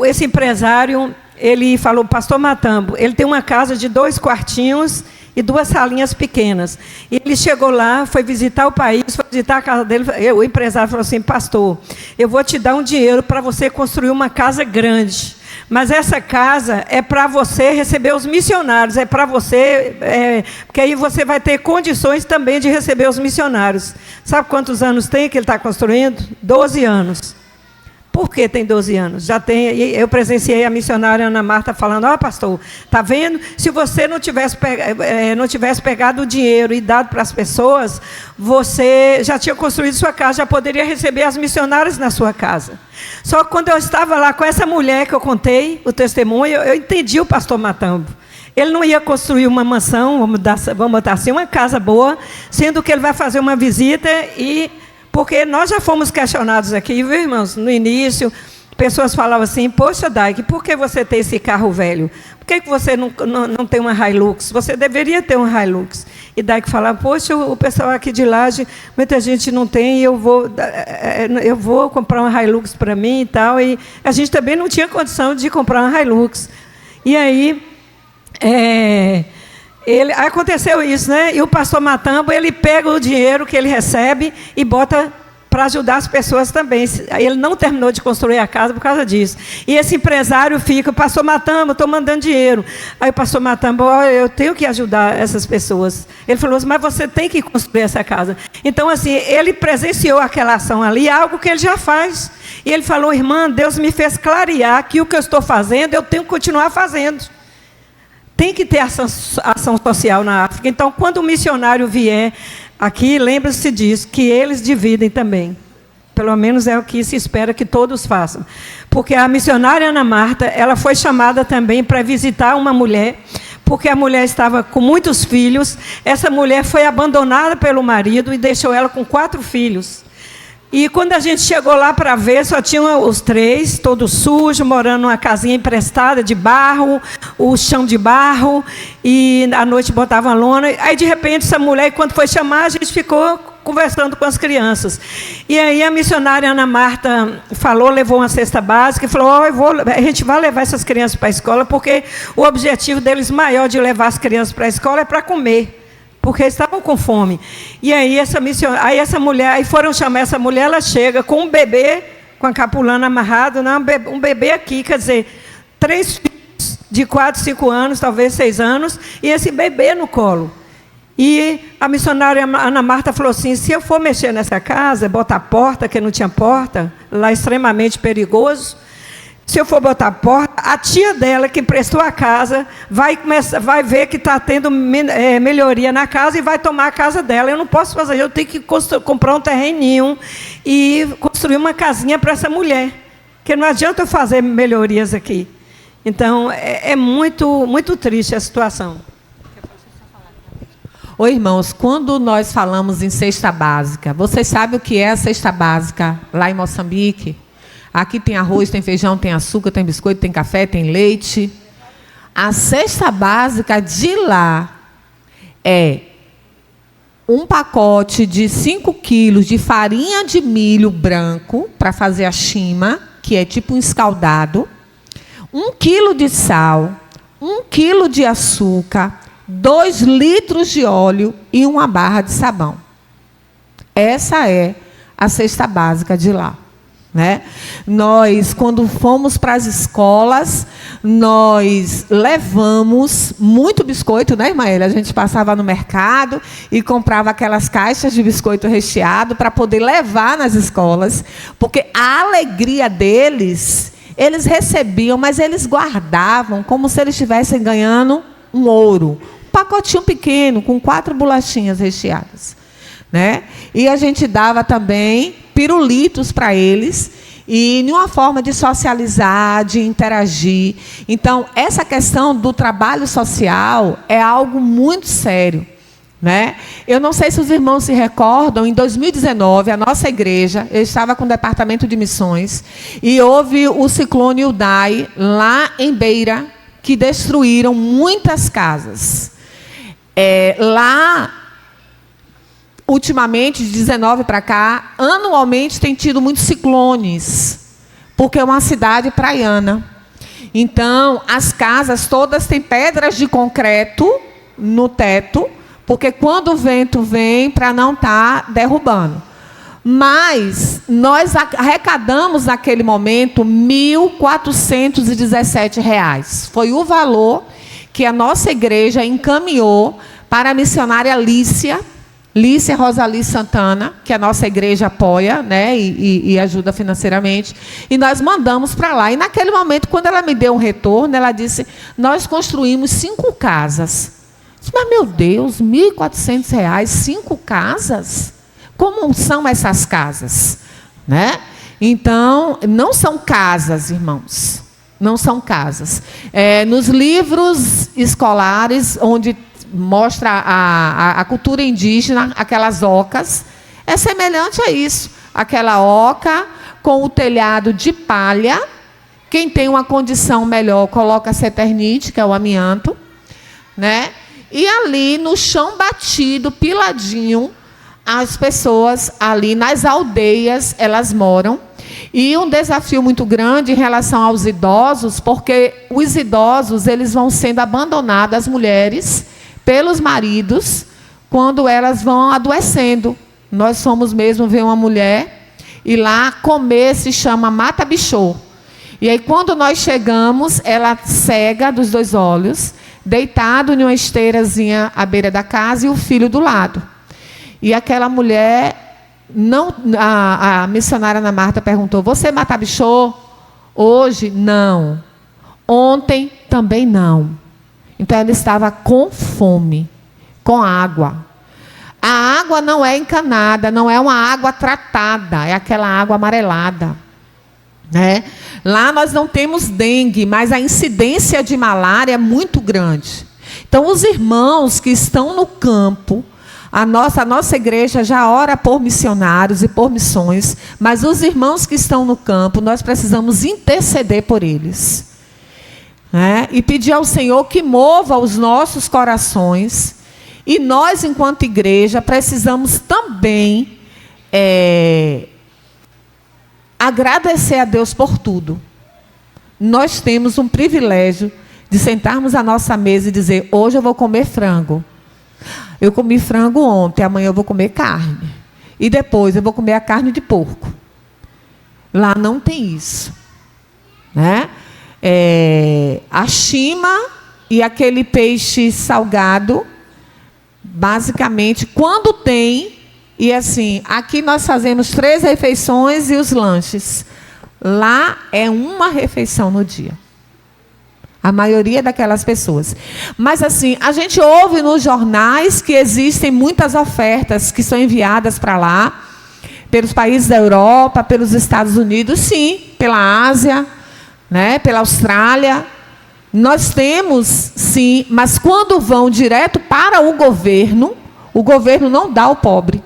esse empresário, ele falou, pastor Matambo, ele tem uma casa de 2 quartinhos, e 2 salinhas pequenas. E ele chegou lá, foi visitar o país, foi visitar a casa dele. O empresário falou assim: pastor, eu vou te dar um dinheiro para você construir uma casa grande. Mas essa casa é para você receber os missionários, é para você, porque aí você vai ter condições também de receber os missionários. Sabe quantos anos tem que ele está construindo? 12 anos. Por que tem 12 anos? Já tem, eu presenciei a missionária Ana Marta falando: ó, pastor, está vendo? Se você não tivesse pegado o dinheiro e dado para as pessoas, você já tinha construído sua casa, já poderia receber as missionárias na sua casa. Só que quando eu estava lá com essa mulher que eu contei, o testemunho, eu entendi o pastor Matambo. Ele não ia construir uma mansão, vamos botar assim, uma casa boa, sendo que ele vai fazer uma visita e... Porque nós já fomos questionados aqui, viu, irmãos? No início, pessoas falavam assim: poxa, Daik, por que você tem esse carro velho? Por que você não tem uma Hilux? Você deveria ter uma Hilux. E Daik falava: poxa, o pessoal aqui de Laje, muita gente não tem, eu vou comprar uma Hilux para mim e tal. E a gente também não tinha condição de comprar uma Hilux. E aí... aconteceu isso, né? E o pastor Matambo, ele pega o dinheiro que ele recebe e bota para ajudar as pessoas também. Ele não terminou de construir a casa por causa disso. E esse empresário fica: pastor Matambo, estou mandando dinheiro. Aí o pastor Matambo: eu tenho que ajudar essas pessoas. Ele falou assim: mas você tem que construir essa casa. Então, assim, ele presenciou aquela ação ali, algo que ele já faz. E ele falou: irmã, Deus me fez clarear que o que eu estou fazendo, eu tenho que continuar fazendo. Tem que ter ação social na África. Então, quando o missionário vier aqui, lembre-se disso, que eles dividem também. Pelo menos é o que se espera que todos façam. Porque a missionária Ana Marta, ela foi chamada também para visitar uma mulher, porque a mulher estava com muitos filhos. Essa mulher foi abandonada pelo marido e deixou ela com 4 filhos. E quando a gente chegou lá para ver, só tinham os 3, todos sujos, morando numa casinha emprestada de barro, o chão de barro, e à noite botavam a lona. Aí, de repente, essa mulher, quando foi chamar, a gente ficou conversando com as crianças. E aí a missionária Ana Marta falou, levou uma cesta básica e falou: a gente vai levar essas crianças para a escola, porque o objetivo deles maior de levar as crianças para a escola é para comer. Porque estavam com fome. E aí essa mulher, aí foram chamar essa mulher, ela chega com um bebê, com a capulana amarrado, um bebê aqui, quer dizer, 3 filhos de 4, 5 anos, talvez 6 anos, e esse bebê no colo. E a missionária Ana Marta falou assim: se eu for mexer nessa casa, botar porta, que não tinha porta, lá extremamente perigoso, se eu for botar a porta, a tia dela, que emprestou a casa, vai ver que está tendo melhoria na casa e vai tomar a casa dela. Eu não posso fazer, eu tenho que comprar um terreninho e construir uma casinha para essa mulher. Porque não adianta eu fazer melhorias aqui. Então, é muito, muito triste a situação. Oi, irmãos, quando nós falamos em cesta básica, vocês sabem o que é a cesta básica lá em Moçambique? Aqui tem arroz, tem feijão, tem açúcar, tem biscoito, tem café, tem leite. A cesta básica de lá é um pacote de 5 quilos de farinha de milho branco, para fazer a chima, que é tipo um escaldado, 1 quilo de sal, 1 quilo de açúcar, 2 litros de óleo e 1 barra de sabão. Essa é a cesta básica de lá. Né? Nós, quando fomos para as escolas, nós levamos muito biscoito, né, Irmaélia? A gente passava no mercado e comprava aquelas caixas de biscoito recheado para poder levar nas escolas, porque a alegria deles, eles recebiam, mas eles guardavam como se eles estivessem ganhando um ouro. Um pacotinho pequeno, com 4 bolachinhas recheadas. Né? E a gente dava também pirulitos para eles, e de uma forma de socializar, de interagir. Então, essa questão do trabalho social é algo muito sério. Né? Eu não sei se os irmãos se recordam, em 2019, a nossa igreja, eu estava com o departamento de missões, e houve o ciclone Udai, lá em Beira, que destruíram muitas casas. Lá... Ultimamente, de 19 para cá, anualmente tem tido muitos ciclones, porque é uma cidade praiana. Então, as casas todas têm pedras de concreto no teto, porque quando o vento vem, para não estar derrubando. Mas nós arrecadamos naquele momento R$ 1.417. Foi o valor que a nossa igreja encaminhou para a missionária Lícia Rosali Santana, que a nossa igreja apoia, né, e ajuda financeiramente. E nós mandamos para lá. E naquele momento, quando ela me deu um retorno, ela disse, nós construímos 5 casas. Eu disse, mas, meu Deus, R$ 1.400, 5 casas? Como são essas casas? Né? Então, não são casas, irmãos. Não são casas. Nos livros escolares, onde mostra a cultura indígena, aquelas ocas, é semelhante a isso. Aquela oca com o telhado de palha. Quem tem uma condição melhor, coloca ceternite, que é o amianto. Né? E ali, no chão batido, piladinho, as pessoas ali nas aldeias, elas moram. E um desafio muito grande em relação aos idosos, porque os idosos, eles vão sendo abandonados, as mulheres, pelos maridos, quando elas vão adoecendo. Nós fomos mesmo ver uma mulher, e lá comer se chama mata-bichô. E aí, quando nós chegamos, ela cega dos 2 olhos, deitado em uma esteirazinha à beira da casa, e o filho do lado. E aquela mulher, a missionária Ana Marta perguntou, você mata bichô? Hoje, não. Ontem, também não. Então, ela estava com fome, com água. A água não é encanada, não é uma água tratada, é aquela água amarelada. Né? Lá nós não temos dengue, mas a incidência de malária é muito grande. Então, os irmãos que estão no campo, a nossa igreja já ora por missionários e por missões, mas os irmãos que estão no campo, nós precisamos interceder por eles. Né? E pedir ao Senhor que mova os nossos corações. E nós, enquanto igreja, precisamos também agradecer a Deus por tudo. Nós temos um privilégio de sentarmos à nossa mesa e dizer, hoje eu vou comer frango. Eu comi frango ontem, amanhã eu vou comer carne. E depois eu vou comer a carne de porco. Lá não tem isso. Né? A chima e aquele peixe salgado, basicamente, quando tem, e assim, aqui nós fazemos 3 refeições e os lanches. Lá é uma refeição no dia. A maioria daquelas pessoas. Mas, assim, a gente ouve nos jornais que existem muitas ofertas que são enviadas para lá, pelos países da Europa, pelos Estados Unidos, sim, pela Ásia, né, pela Austrália. Nós temos, sim, mas quando vão direto para o governo não dá ao pobre.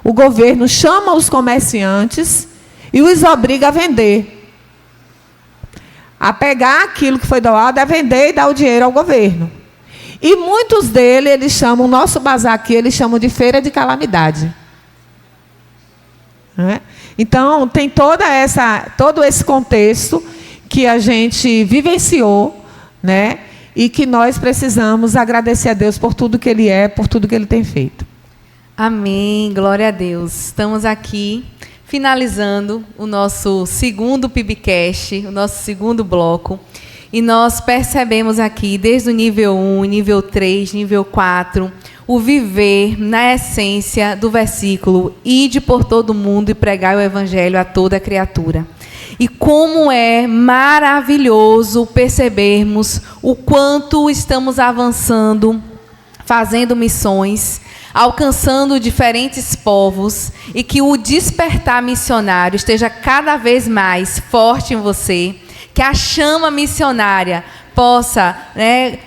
O governo chama os comerciantes e os obriga a vender. A pegar aquilo que foi doado, a vender e dar o dinheiro ao governo. E muitos deles, eles chamam, o nosso bazar aqui, eles chamam de feira de calamidade. Né? Então, tem todo esse contexto que a gente vivenciou, né? E que nós precisamos agradecer a Deus por tudo que Ele é, por tudo que Ele tem feito. Amém, glória a Deus. Estamos aqui finalizando o nosso segundo PIBcast, o nosso segundo bloco. E nós percebemos aqui, desde o nível 1, nível 3, nível 4, o viver na essência do versículo, ide por todo o mundo e pregai o evangelho a toda criatura. E como é maravilhoso percebermos o quanto estamos avançando, fazendo missões, alcançando diferentes povos, e que o despertar missionário esteja cada vez mais forte em você, que a chama missionária possa, né,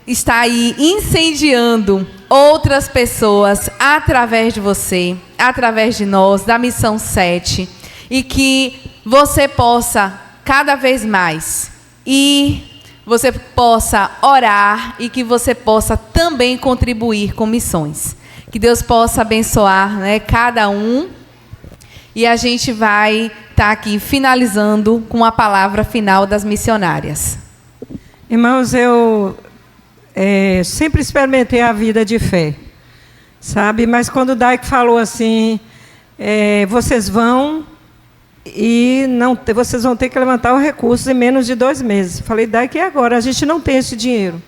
estar aí incendiando outras pessoas através de você, através de nós, da Missão 7, e que você possa cada vez mais ir, você possa orar e que você possa também contribuir com missões. Que Deus possa abençoar, né, cada um. E a gente vai estar aqui finalizando com a palavra final das missionárias. Irmãos, sempre experimentei a vida de fé, sabe? Mas quando o Daik falou assim, vocês vão vocês vão ter que levantar o recurso em menos de 2 meses. Falei, Daik, e agora? A gente não tem esse dinheiro.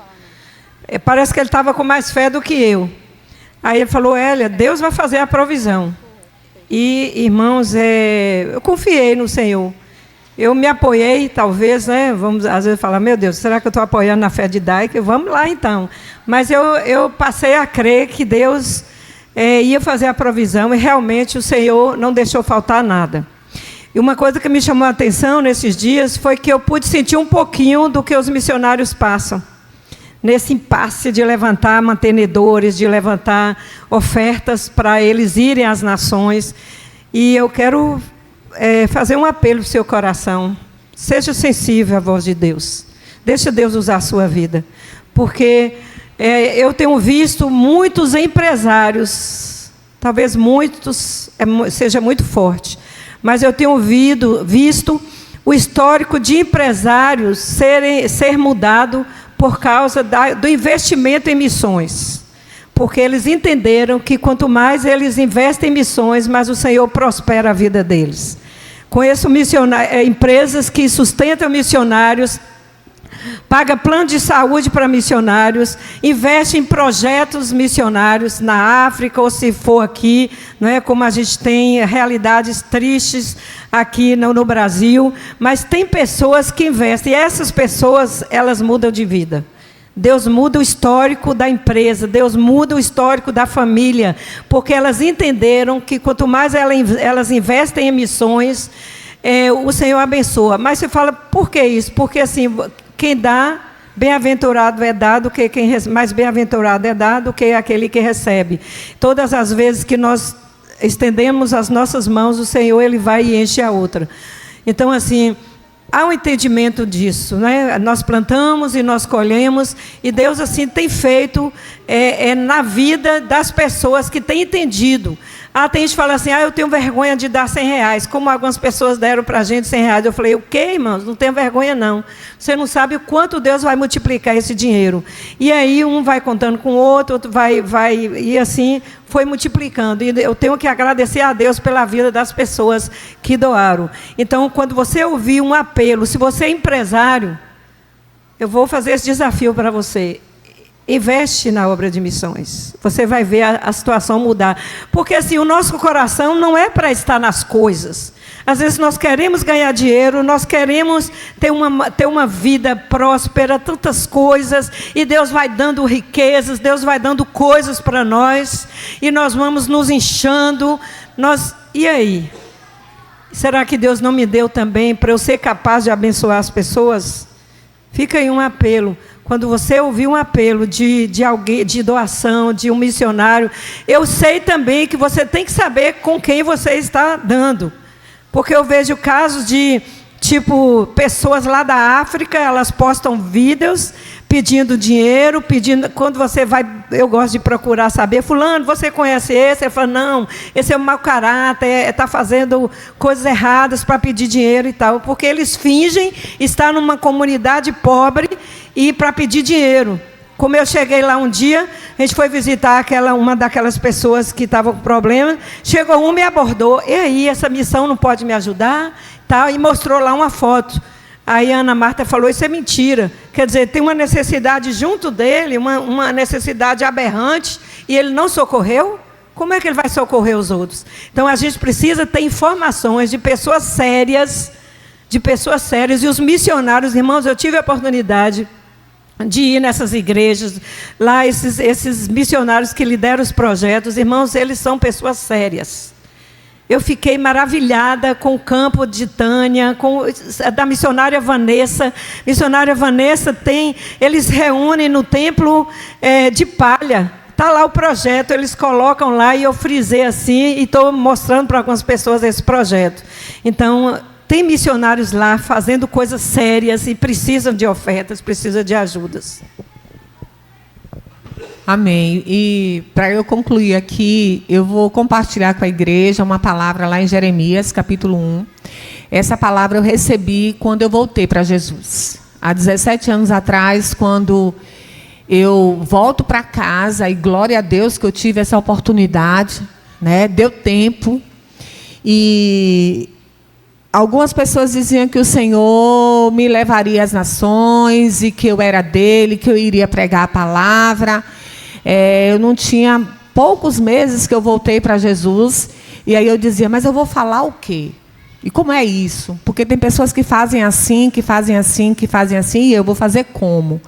Parece que ele estava com mais fé do que eu. Aí ele falou, Hélia, Deus vai fazer a provisão. E, irmãos, eu confiei no Senhor. Eu me apoiei, talvez, né? Vamos às vezes falar, meu Deus, será que eu estou apoiando na fé de Daik? Vamos lá, então. Mas eu passei a crer que Deus ia fazer a provisão e realmente o Senhor não deixou faltar nada. E uma coisa que me chamou a atenção nesses dias foi que eu pude sentir um pouquinho do que os missionários passam. Nesse impasse de levantar mantenedores, de levantar ofertas para eles irem às nações. E eu quero fazer um apelo para o seu coração. Seja sensível à voz de Deus. Deixa Deus usar a sua vida. Porque eu tenho visto muitos empresários, talvez muitos, seja muito forte, mas eu tenho visto o histórico de empresários ser mudado por causa do investimento em missões. Porque eles entenderam que quanto mais eles investem em missões, mais o Senhor prospera a vida deles. Conheço empresas que sustentam missionários, paga plano de saúde para missionários, investe em projetos missionários na África, ou se for aqui, não é, como a gente tem realidades tristes aqui no Brasil, mas tem pessoas que investem, e essas pessoas, elas mudam de vida. Deus muda o histórico da empresa, Deus muda o histórico da família, porque elas entenderam que quanto mais elas investem em missões, o Senhor abençoa. Mas você fala, por que isso? Porque assim, quem dá, bem-aventurado é dado, mais bem-aventurado é dado que aquele que recebe. Todas as vezes que nós estendemos as nossas mãos, o Senhor ele vai e enche a outra. Então, assim, há um entendimento disso, né? Nós plantamos e nós colhemos, e Deus assim tem feito na vida das pessoas que têm entendido. Tem gente que fala assim, eu tenho vergonha de dar R$100, como algumas pessoas deram para a gente R$100. Eu falei, o quê, irmãos? Não tenho vergonha, não. Você não sabe o quanto Deus vai multiplicar esse dinheiro. E aí um vai contando com o outro vai, e assim foi multiplicando. E eu tenho que agradecer a Deus pela vida das pessoas que doaram. Então, quando você ouvir um apelo, se você é empresário, eu vou fazer esse desafio para você. Investe na obra de missões. Você vai ver a situação mudar. Porque assim, o nosso coração não é para estar nas coisas. Às vezes nós queremos ganhar dinheiro, nós queremos ter uma vida próspera, tantas coisas, e Deus vai dando riquezas, Deus vai dando coisas para nós, e nós vamos nos inchando. E aí? Será que Deus não me deu também para eu ser capaz de abençoar as pessoas? Fica aí um apelo. Quando você ouvir um apelo de alguém, de doação, de um missionário, eu sei também que você tem que saber com quem você está dando. Porque eu vejo casos de, pessoas lá da África, elas postam vídeos pedindo dinheiro, quando você vai, eu gosto de procurar saber, fulano, você conhece esse? Ele fala, não, esse é um mau caráter, está fazendo coisas erradas para pedir dinheiro e tal, porque eles fingem estar numa comunidade pobre e para pedir dinheiro. Como eu cheguei lá um dia, a gente foi visitar uma daquelas pessoas que estava com problema, chegou um, me abordou, e aí, essa missão não pode me ajudar? Tal, e mostrou lá uma foto. Aí a Ana Marta falou, isso é mentira. Quer dizer, tem uma necessidade junto dele, uma necessidade aberrante, e ele não socorreu? Como é que ele vai socorrer os outros? Então, a gente precisa ter informações de pessoas sérias, e os missionários, irmãos, eu tive a oportunidade de ir nessas igrejas, lá esses missionários que lideram os projetos, irmãos, eles são pessoas sérias. Eu fiquei maravilhada com o campo de Tânia, da missionária Vanessa. Missionária Vanessa eles reúnem no templo de palha. Está lá o projeto, eles colocam lá, e eu frisei assim, e estou mostrando para algumas pessoas esse projeto. Então, tem missionários lá fazendo coisas sérias e precisam de ofertas, precisam de ajudas. Amém. E para eu concluir aqui, eu vou compartilhar com a igreja uma palavra lá em Jeremias, capítulo 1. Essa palavra eu recebi quando eu voltei para Jesus. Há 17 anos atrás, quando eu volto para casa e glória a Deus que eu tive essa oportunidade, né? Deu tempo. E algumas pessoas diziam que o Senhor me levaria às nações e que eu era dele, que eu iria pregar a palavra. Eu não tinha poucos meses que eu voltei para Jesus. E aí eu dizia, mas eu vou falar o quê? E como é isso? Porque tem pessoas que fazem assim, que fazem assim, que fazem assim, e eu vou fazer como?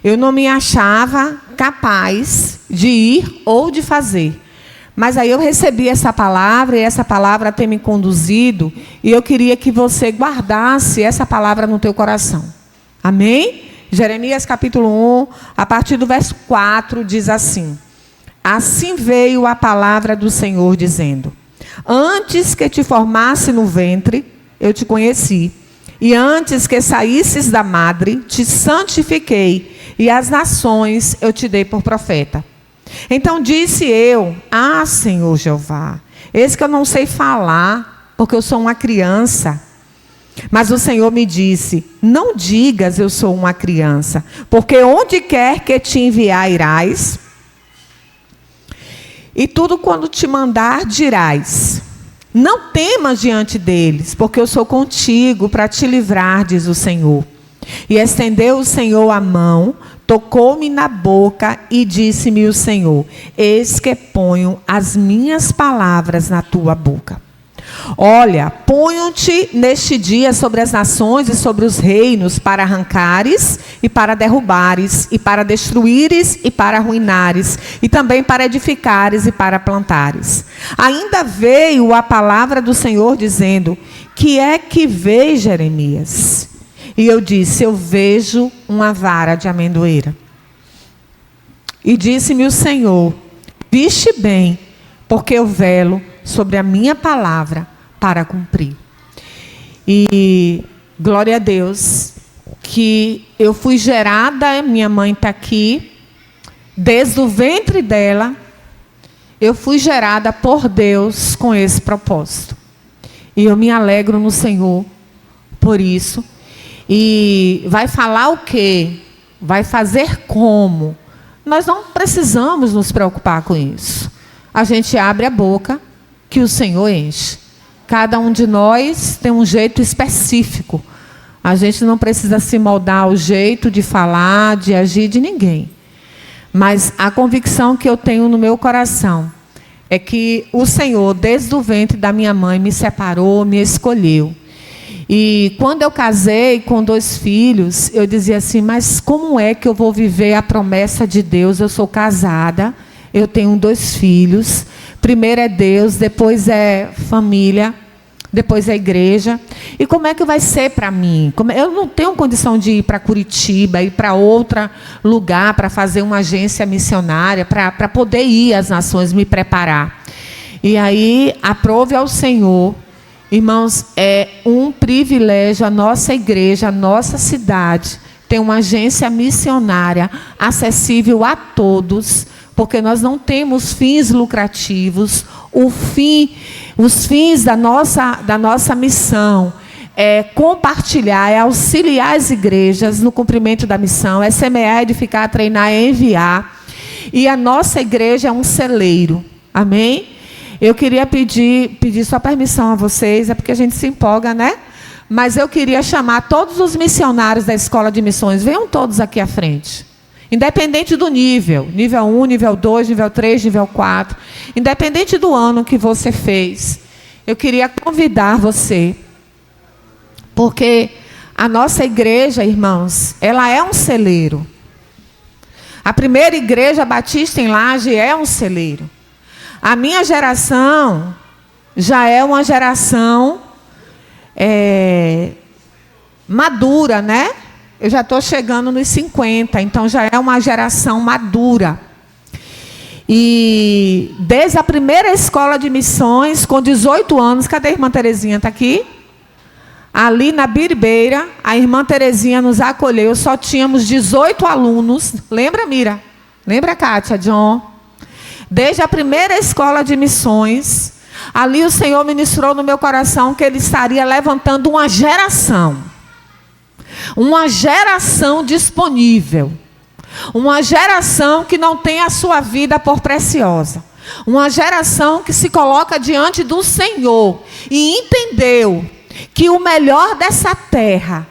Eu não me achava capaz de ir ou de fazer. Mas aí eu recebi essa palavra, e essa palavra tem me conduzido, e eu queria que você guardasse essa palavra no teu coração. Amém? Jeremias capítulo 1, a partir do verso 4, diz assim: assim veio a palavra do Senhor dizendo: antes que te formasse no ventre, eu te conheci. E antes que saísses da madre, te santifiquei. E as nações eu te dei por profeta. Então disse eu: ah, Senhor Jeová, eis que eu não sei falar, porque eu sou uma criança. Mas o Senhor me disse: não digas eu sou uma criança, porque onde quer que te enviar irás, e tudo quando te mandar dirás. Não temas diante deles, porque eu sou contigo para te livrar, diz o Senhor. E estendeu o Senhor a mão, tocou-me na boca e disse-me o Senhor: eis que ponho as minhas palavras na tua boca. Olha, ponho-te neste dia sobre as nações e sobre os reinos, para arrancares e para derrubares, e para destruíres e para arruinares, e também para edificares e para plantares. Ainda veio a palavra do Senhor dizendo: que é que vês, Jeremias? E eu disse: eu vejo uma vara de amendoeira. E disse-me o Senhor: viste bem, porque eu velo sobre a minha palavra para cumprir. E glória a Deus que eu fui gerada, minha mãe está aqui, desde o ventre dela, eu fui gerada por Deus com esse propósito. E eu me alegro no Senhor por isso. E vai falar o quê? Vai fazer como? Nós não precisamos nos preocupar com isso. A gente abre a boca que o Senhor enche. Cada um de nós tem um jeito específico. A gente não precisa se moldar ao jeito de falar, de agir de ninguém. Mas a convicção que eu tenho no meu coração é que o Senhor, desde o ventre da minha mãe, me separou, me escolheu. E quando eu casei com 2 filhos, eu dizia assim: mas como é que eu vou viver a promessa de Deus? Eu sou casada, eu tenho 2 filhos. Primeiro é Deus, depois é família, depois é igreja. E como é que vai ser para mim? Eu não tenho condição de ir para Curitiba, ir para outro lugar para fazer uma agência missionária, para poder ir às nações, me preparar. E aí, aprove ao Senhor. Irmãos, é um privilégio a nossa igreja, a nossa cidade, ter uma agência missionária acessível a todos, porque nós não temos fins lucrativos. Os fins da nossa missão é compartilhar, é auxiliar as igrejas no cumprimento da missão, é semear, edificar, treinar, é enviar. E a nossa igreja é um celeiro. Amém? Eu queria pedir só permissão a vocês, é porque a gente se empolga, né? Mas eu queria chamar todos os missionários da Escola de Missões, venham todos aqui à frente. Independente do nível 1, nível 2, nível 3, nível 4, independente do ano que você fez, eu queria convidar você, porque a nossa igreja, irmãos, ela é um celeiro. A primeira igreja batista em Laje é um celeiro. A minha geração já é uma geração madura, né? Eu já estou chegando nos 50, então já é uma geração madura. E desde a primeira escola de missões, com 18 anos, cadê a irmã Terezinha? Está aqui? Ali na Biribeira, a irmã Terezinha nos acolheu, só tínhamos 18 alunos. Lembra, Mira? Lembra, Kátia, John? Desde a primeira escola de missões, ali o Senhor ministrou no meu coração que Ele estaria levantando uma geração disponível Uma geração que não tem a sua vida por preciosa. Uma geração que se coloca diante do Senhor e entendeu que o melhor dessa terra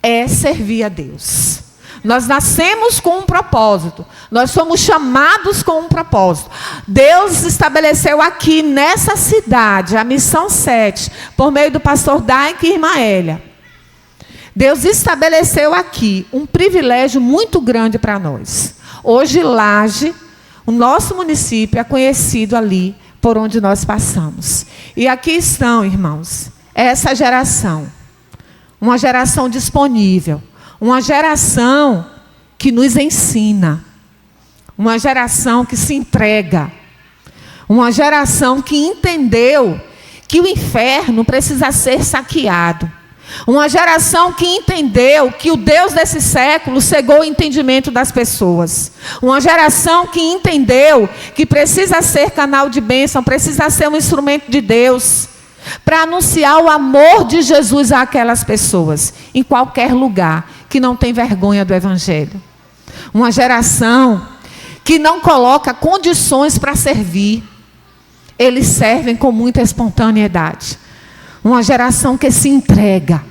é servir a Deus. Nós nascemos com um propósito. Nós somos chamados com um propósito. Deus estabeleceu aqui nessa cidade a missão 7, por meio do pastor Daik e irmã Hélia. Deus estabeleceu aqui um privilégio muito grande para nós. Hoje, Laje, o nosso município, é conhecido ali por onde nós passamos. E aqui estão, irmãos, essa geração. Uma geração disponível. Uma geração que nos ensina. Uma geração que se entrega. Uma geração que entendeu que o inferno precisa ser saqueado. Uma geração que entendeu que o Deus desse século cegou o entendimento das pessoas. Uma geração que entendeu que precisa ser canal de bênção, precisa ser um instrumento de Deus para anunciar o amor de Jesus àquelas pessoas, em qualquer lugar, que não tem vergonha do Evangelho. Uma geração que não coloca condições para servir. Eles servem com muita espontaneidade. Uma geração que se entrega.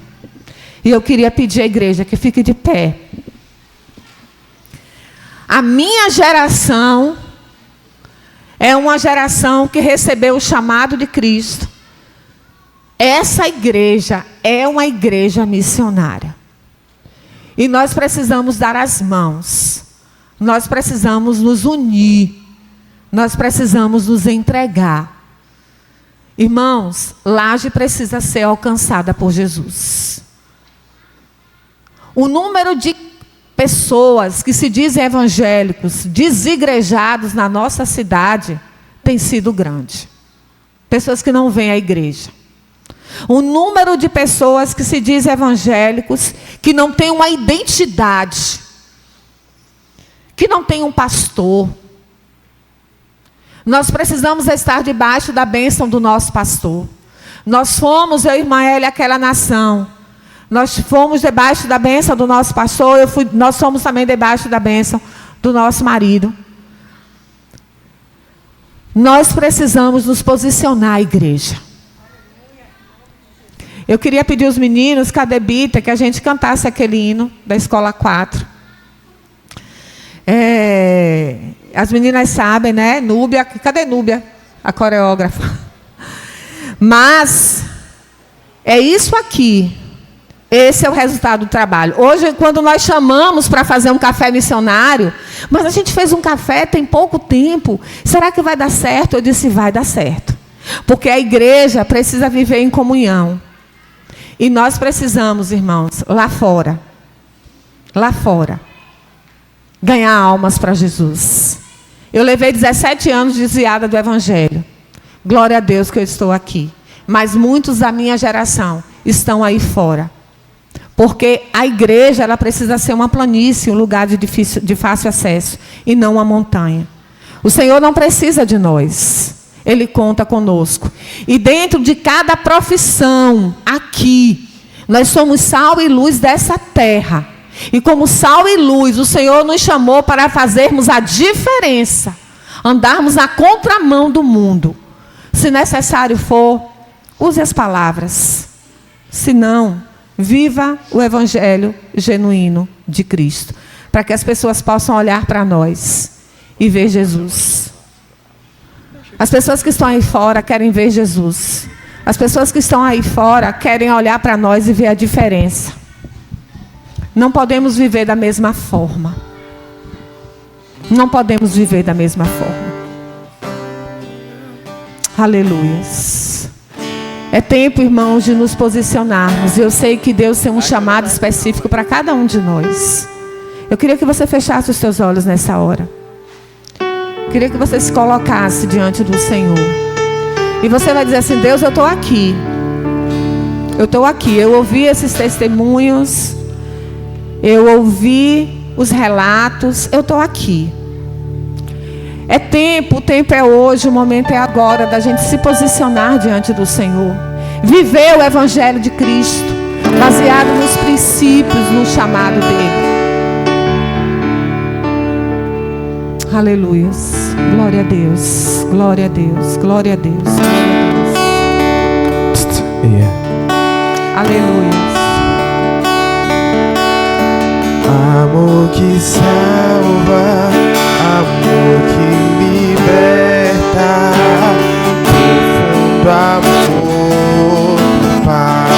E eu queria pedir à igreja que fique de pé. A minha geração é uma geração que recebeu o chamado de Cristo. Essa igreja é uma igreja missionária. E nós precisamos dar as mãos. Nós precisamos nos unir. Nós precisamos nos entregar. Irmãos, Laje precisa ser alcançada por Jesus. O número de pessoas que se dizem evangélicos, desigrejados na nossa cidade, tem sido grande. Pessoas que não vêm à igreja. O número de pessoas que se dizem evangélicos, que não têm uma identidade, que não tem um pastor. Nós precisamos estar debaixo da bênção do nosso pastor. Nós fomos, eu e irmã Hélia, aquela nação. Nós fomos debaixo da bênção do nosso pastor. Nós somos também debaixo da bênção do nosso marido. Nós precisamos nos posicionar, igreja. Eu queria pedir aos meninos, cadê Bita, que a gente cantasse aquele hino da Escola 4. As meninas sabem, né? Núbia, cadê Núbia? A coreógrafa. Mas é isso aqui. Esse é o resultado do trabalho. Hoje, quando nós chamamos para fazer um café missionário, mas a gente fez um café tem pouco tempo. Será que vai dar certo? Eu disse, vai dar certo. Porque a igreja precisa viver em comunhão. E nós precisamos, irmãos, lá fora, ganhar almas para Jesus. Eu levei 17 anos desviada do Evangelho. Glória a Deus que eu estou aqui. Mas muitos da minha geração estão aí fora. Porque a igreja, ela precisa ser uma planície, um lugar de fácil acesso, e não uma montanha. O Senhor não precisa de nós. Ele conta conosco. E dentro de cada profissão, aqui, nós somos sal e luz dessa terra. E como sal e luz, o Senhor nos chamou para fazermos a diferença. Andarmos na contramão do mundo. Se necessário for, use as palavras. Se não, viva o Evangelho genuíno de Cristo. Para que as pessoas possam olhar para nós e ver Jesus. As pessoas que estão aí fora querem ver Jesus. As pessoas que estão aí fora querem olhar para nós e ver a diferença. Não podemos viver da mesma forma. Não podemos viver da mesma forma. Aleluias. É tempo, irmãos, de nos posicionarmos. Eu sei que Deus tem um chamado específico para cada um de nós. Eu queria que você fechasse os seus olhos nessa hora. Queria que você se colocasse diante do Senhor. E você vai dizer assim, Deus, eu estou aqui. Eu estou aqui. Eu ouvi esses testemunhos. Eu ouvi os relatos. Eu estou aqui. É tempo, o tempo é hoje, o momento é agora da gente se posicionar diante do Senhor. Viver o Evangelho de Cristo, baseado nos princípios, no chamado dele. Aleluias. Glória a Deus. Glória a Deus. Glória a Deus. Glória a Deus. Aleluias. Amor que salva, amor que liberta, profundo amor do Pai,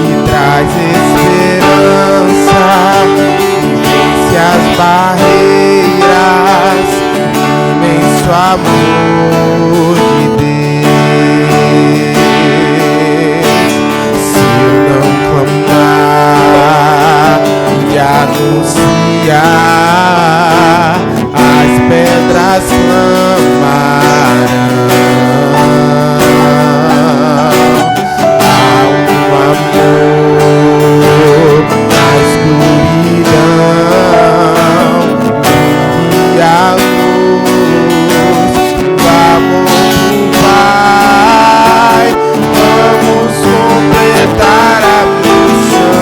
que traz esperança, que vence as barreiras, imenso amor de Deus. Se eu não clamar e anunciar, as pedras clamarão. Há um amor na escuridão, e a luz do amor do Pai. Vamos completar a missão,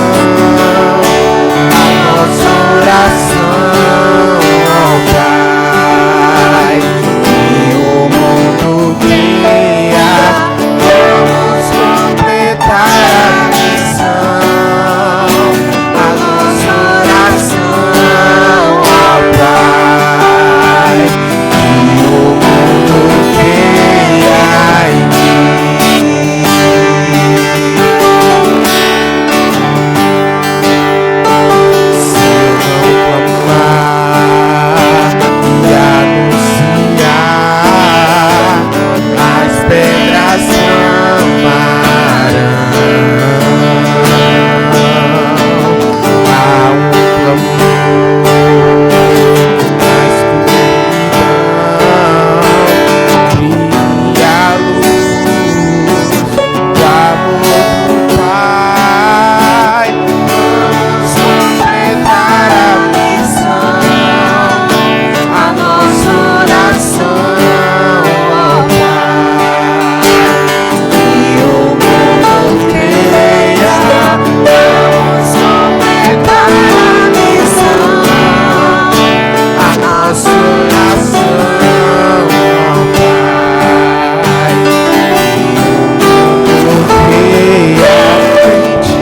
a nossa oração ao Pai, que o mundo cria. Vamos completar a missão, a nossa oração ao Pai, que o mundo cria em mim. Se eu não clamar e anunciar, as pedras clamarão. Há um clamor na escuridão, brilha a luz do amor do Pai. Vamos completar a missão, a nossa oração ao Pai, que o mundo creia. Vamos completar a missão, a nossa oração ao Pai, que o mundo creia em Ti.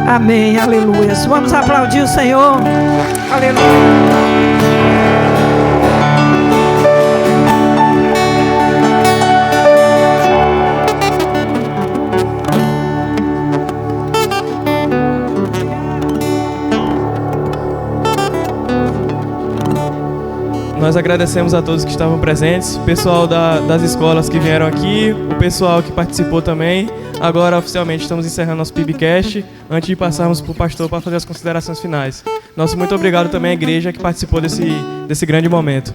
Amém, aleluia. Vamos aplaudir o Senhor. Aleluia. Nós agradecemos a todos que estavam presentes, o pessoal das escolas que vieram aqui, o pessoal que participou também. Agora, oficialmente, estamos encerrando nosso PIBcast, antes de passarmos para o pastor para fazer as considerações finais. Nosso muito obrigado também à igreja que participou desse grande momento.